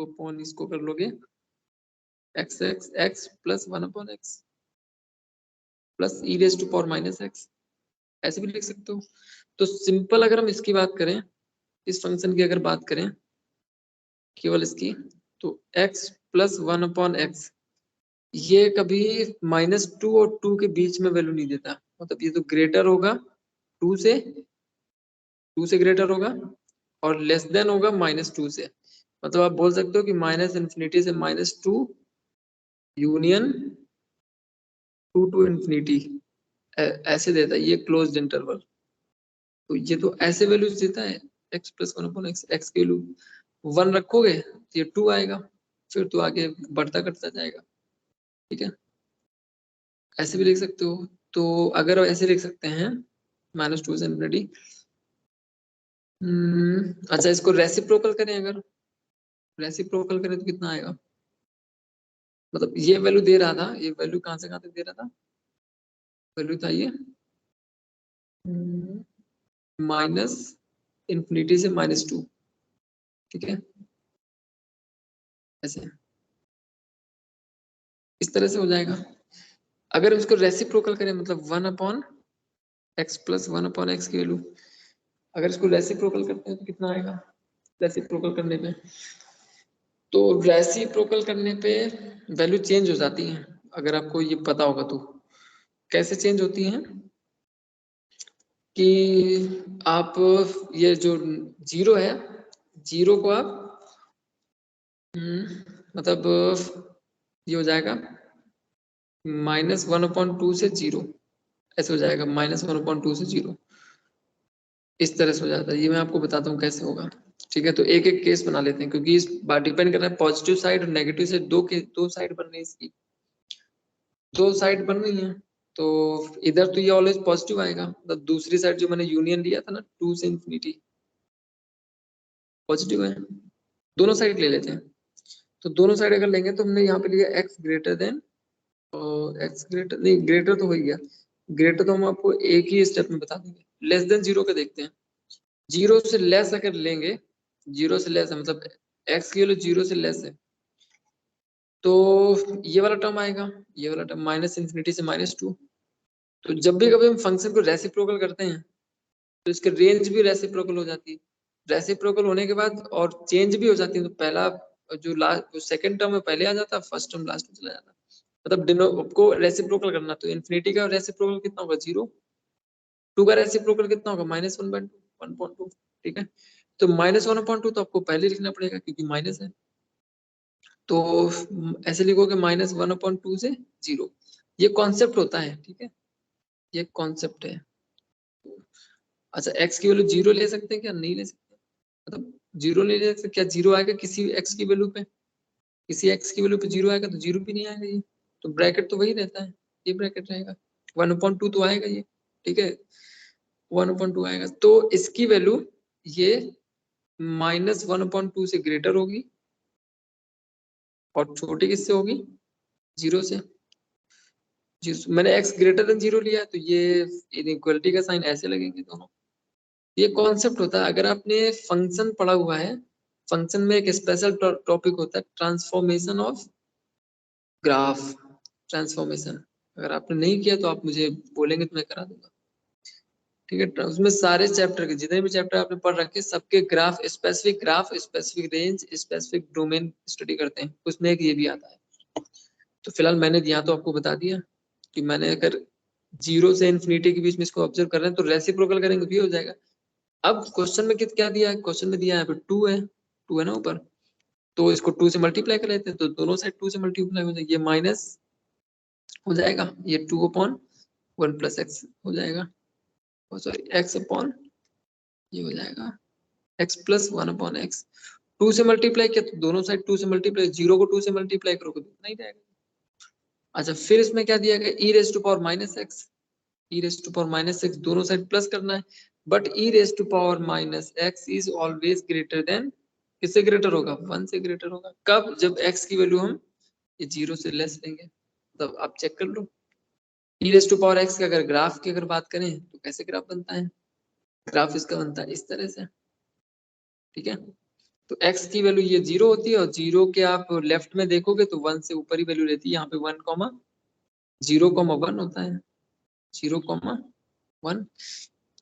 अपॉन इसको कर लोगे x x x plus 1 upon x plus e raise to power minus x, ऐसे भी लिख सकते हो। तो सिंपल अगर हम इसकी बात करें, इस फंक्शन की अगर बात करें केवल इसकी, तो x प्लस 1 अपॉन एक्स ये कभी -2 और 2 के बीच में वैल्यू नहीं देता, मतलब ये तो ग्रेटर होगा 2 से, 2 से ग्रेटर होगा और लेस देन होगा -2 से, मतलब आप बोल सकते हो कि -∞ से -2 यूनियन 2 टू इंफिनिटी ऐसे देता है ये क्लोज्ड इंटरवल, तो ये तो ऐसे वैल्यूज देता है, x plus 1 upon x, x की वैल्यू 1 रखोगे तो ये 2 आएगा, फिर तो आगे बढ़ता घटता जाएगा, ठीक है, ऐसे भी लिख सकते हो। तो अगर ऐसे लिख सकते हैं -2 से इंफिनिटी, अच्छा इसको रेसिप्रोकल करें, अगर रेसिप्रोकल करें तो कितना आएगा, मतलब ये वैल्यू दे रहा था, ये वैल्यू कहाँ से कहाँ तक दे रहा था वैल्यू था ये माइनस इन्फिनिटी से -2, ठीक है, ऐसे इस तरह से हो जाएगा। अगर इसको रेसिप्रोकल करें मतलब 1/x प्लस 1/x की वैल्यू, अगर इसको रेसिप्रोकल करते हैं तो कितना आएगा रेसिप्रोकल करने पे? तो रेसिप्रोकल करने पे वैल्यू चेंज हो जाती है, अगर आपको ये पता होगा तो। कैसे चेंज होती हैं कि आप ये जो 0 है, 0 को आप मतलब ये हो जाएगा -1/2 से 0, ऐसे हो जाएगा -1/2 से 0, इस तरह से हो जाता है। ये मैं आपको बताता हूँ कैसे होगा, ठीक है। तो एक एक केस बना लेते हैं, क्योंकि इस बात डिपेंड कर रहा है पॉजिटिव साइड और नेगेटिव से, दो साइड बन रही है इसकी, दो साइड बन रही है। तो इधर तो ये ऑलवेज पॉजिटिव आएगा, मतलब दूसरी साइड जो मैंने यूनियन लिया था ना 2 से इंफिनिटी, पॉजिटिव है। दोनों साइड ले लेते हैं। तो दोनों साइड अगर लेंगे तो हमने यहाँ पे लिया x greater than, x greater नहीं, ग्रेटर तो हो ही गया, ग्रेटर तो हम आपको एक ही स्टेप में बता देंगे। लेस देन 0 का देखते हैं। 0 से लेस अगर लेंगे, 0 से लेस है मतलब x की वैल्यू 0 से लेस है, तो ये वाला टर्म आएगा, ये वाला टर्म माइनस इन्फिनिटी से -2। तो जब भी कभी हम फंक्शन को रेसिप्रोकल करते हैं तो इसकी रेंज भी रेसिप्रोकल हो जाती है। रेसिप्रोकल होने के बाद और चेंज भी हो जाती है, तो पहला जो लास्ट जो सेकंड टर्म है पहले आ जाता है, फर्स्ट टर्म लास्ट में चला जाता है। मतलब डिनो को रेसिप्रोकल करना, तो इन्फिनिटी का रेसिप्रोकल कितना होगा 0, 2 का रेसिप्रोकल कितना होगा -1/2, 1/2, ठीक है। तो -1/2 तो आपको पहले लिखना पड़ेगा क्योंकि माइनस है, तो ऐसे लिखोगे -1/2 से 0। ये कॉन्सेप्ट होता है, ठीक है, ये कॉन्सेप्ट है। अच्छा, x की वैल्यू 0 ले सकते हैं क्या? नहीं ले सकते, मतलब 0 नहीं ले सकते क्या? 0 आएगा किसी x की वैल्यू पे, किसी x की वैल्यू पे 0 आएगा तो 0 भी नहीं आएगा ये, तो ब्रैकेट तो वही रहता है, ये ब्रैकेट रहेगा, 1/2 तो आएगा ये, ठीक है, 1/2 आएगा। तो इसकी वैल्यू ये -1/2 से ग्रेटर होगी, और छोटी किससे होगी? 0 से। मैंने x ग्रेटर देन 0 लिया है, तो ये इनइक्वालिटी का साइन ऐसे लगेंगे दोनों। ये कॉन्सेप्ट होता है, अगर आपने फंक्शन पढ़ा हुआ है, फंक्शन में एक स्पेशल टॉपिक होता है ट्रांसफॉर्मेशन ऑफ ग्राफ, ट्रांसफॉर्मेशन। अगर आपने नहीं किया तो आप मुझे बोलेंगे तो मैं करा दूंगा, ठीक है। उसमें सारे चैप्टर के जितने भी चैप्टर आपने पढ़ रखे सबके graph, specific range, specific domain study करते हैं, उसमें एक ये भी आता है। तो फिलहाल मैंने यहाँ तो आपको बता दिया कि मैंने अगर 0 से इन्फिनिटी के बीच में इसको ऑब्जर्व कर रहे हैं तो रेसिप्रोकल करेंगे भी हो जाएगा। अब क्वेश्चन में क्या दिया है? क्वेश्चन में दिया है 2 है, 2 है ना ऊपर, तो इसको 2 से मल्टीप्लाई कर लेते हैं, तो दोनों साइड 2 से मल्टीप्लाई हो जाएगी, ये माइनस हो जाएगा, ये 2/1 + x हो जाएगा, सॉरी x/, ये हो जाएगा x + 1/x। 2 से मल्टीप्लाई किया तो दोनों साइड 2 से मल्टीप्लाई, 0 को 2 से मल्टीप्लाई करोगे तो नहीं जाएगा। अच्छा, फिर इसमें क्या दिया गया? e⁻⁻x, e⁻⁻x दोनों साइड प्लस करना है, but e⁻⁻x is always greater then, किससे ग्रेटर होगा? 1 से ग्रेटर होगा। कब? जब x की वैल्यू हम ये 0 से लेस लेंगे, तब आप चेक कर लो। e⁻x का अगर ग्राफ की अगर बात करें तो कैसे ग्राफ बनता है? ग्राफ इसका बनता है इस तरह से, ठीक है। तो x की वैल्यू ये 0 होती है, और 0 के आप लेफ्ट में देखोगे तो 1 से ऊपर ही वैल्यू रहती है, यहाँ पे 1,0,1 होता है, 0,1।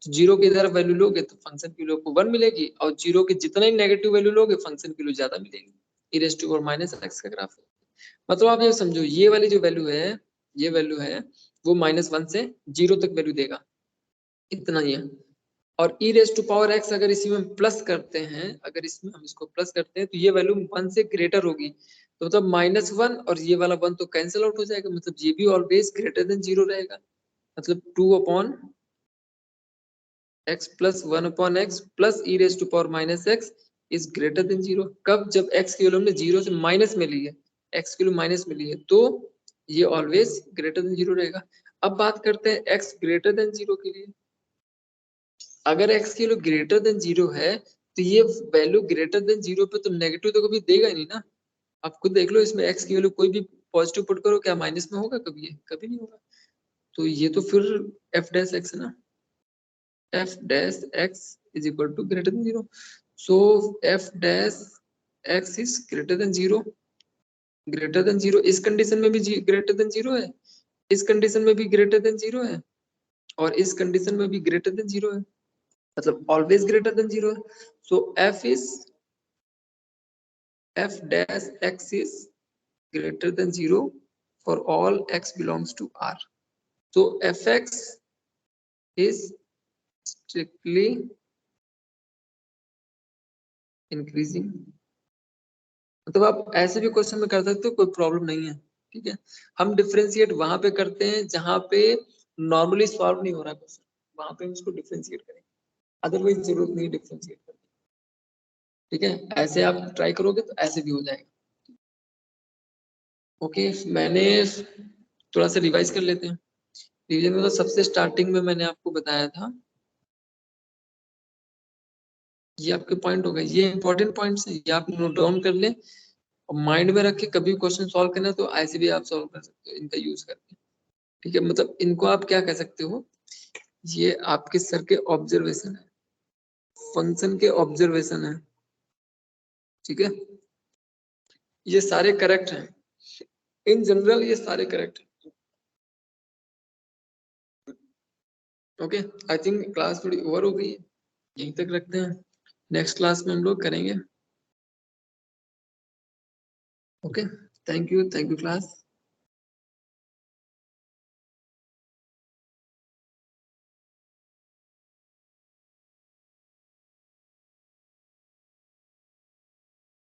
0 की इधर वैल्यू लोगे तो फंक्शन की वैल्यू आपको 1 मिलेगी, और 0 की जितना ही नेगेटिव वैल्यू लोगे फंक्शन की वैल्यू ज्यादा मिलेगी। e⁻⁻x का ग्राफ, मतलब आप ये समझो, ये वाली जो वैल्यू है, ये वैल्यू है वो -1 से 0 तक वैल्यू देगा, इतना ही है। और e⁻x अगर इसी में प्लस करते हैं, अगर इसमें हम इसको प्लस करते हैं तो ये वैल्यू 1 से ग्रेटर होगी, तो मतलब -1 और ये वाला 1 तो कैंसिल आउट हो जाएगा, मतलब ये भी ऑलवेज ग्रेटर देन 0 रहेगा, मतलब 2/x + 1/x + e⁻⁻x is greater than 0। कब? जब x की वैल्यू हमने 0 से माइनस में ली है, x की वैल्यू माइनस में ली है, तो ये ऑलवेज ग्रेटर देन 0 रहेगा। अब बात करते हैं x ग्रेटर देन 0 के लिए। अगर x की वैल्यू ग्रेटर देन 0 है तो ये वैल्यू ग्रेटर देन 0 पे तो नेगेटिव तो कभी देगा ही नहीं ना। आप खुद देख लो, इसमें x की वैल्यू कोई भी पॉजिटिव पुट करो, क्या माइनस में होगा कभी? ये कभी नहीं होगा। तो ये तो फिर एफ डैश एक्स है ना, f dash x is equal to greater than 0। So f dash x is greater than 0, greater than 0। इस कंडीशन में भी ग्रेटर देन 0 है, इस कंडीशन में भी ग्रेटर देन 0 है, और इस कंडीशन में भी ग्रेटर देन 0 है, मतलब ऑलवेज ग्रेटर देन 0 है। So f dash x is greater than 0 for all x belongs to R. So fx is strictly increasing। मतलब आप ऐसे भी क्वेश्चन में कर सकते हो, कोई प्रॉब्लम नहीं है, ठीक है। हम डिफरेंशिएट वहां पे करते हैं जहां पे नॉर्मली सॉल्व नहीं हो रहा क्वेश्चन, वहां पे हम इसको डिफरेंशिएट करेंगे, अदरवाइज जरूरत नहीं डिफरेंशिएट करने, ठीक है। ऐसे आप ट्राई करोगे तो ऐसे भी हो जाएगा। ओके, मैंने थोड़ा सा रिवाइज कर लेते हैं। रिवीजन में तो सबसे स्टार्टिंग में मैंने आपको बताया था, ये आपके पॉइंट हो गए, ये इंपॉर्टेंट पॉइंट्स हैं, ये आप नोट डाउन कर लें और माइंड में रख के कभी क्वेश्चन सॉल्व करना तो ऐसे भी आप सॉल्व कर सकते हो इनका यूज करके, ठीक है। मतलब इनको आप क्या कह सकते हो, ये आपके सर के ऑब्जर्वेशन है, फंक्शन के ऑब्जर्वेशन है, ठीक है। ये सारे करेक्ट हैं, इन जनरल ये सारे करेक्ट हैं। ओके, आई थिंक क्लास थोड़ी ओवर हो गई है, यहीं तक रखते हैं, नेक्स्ट क्लास में हम लोग करेंगे। Okay, thank you class.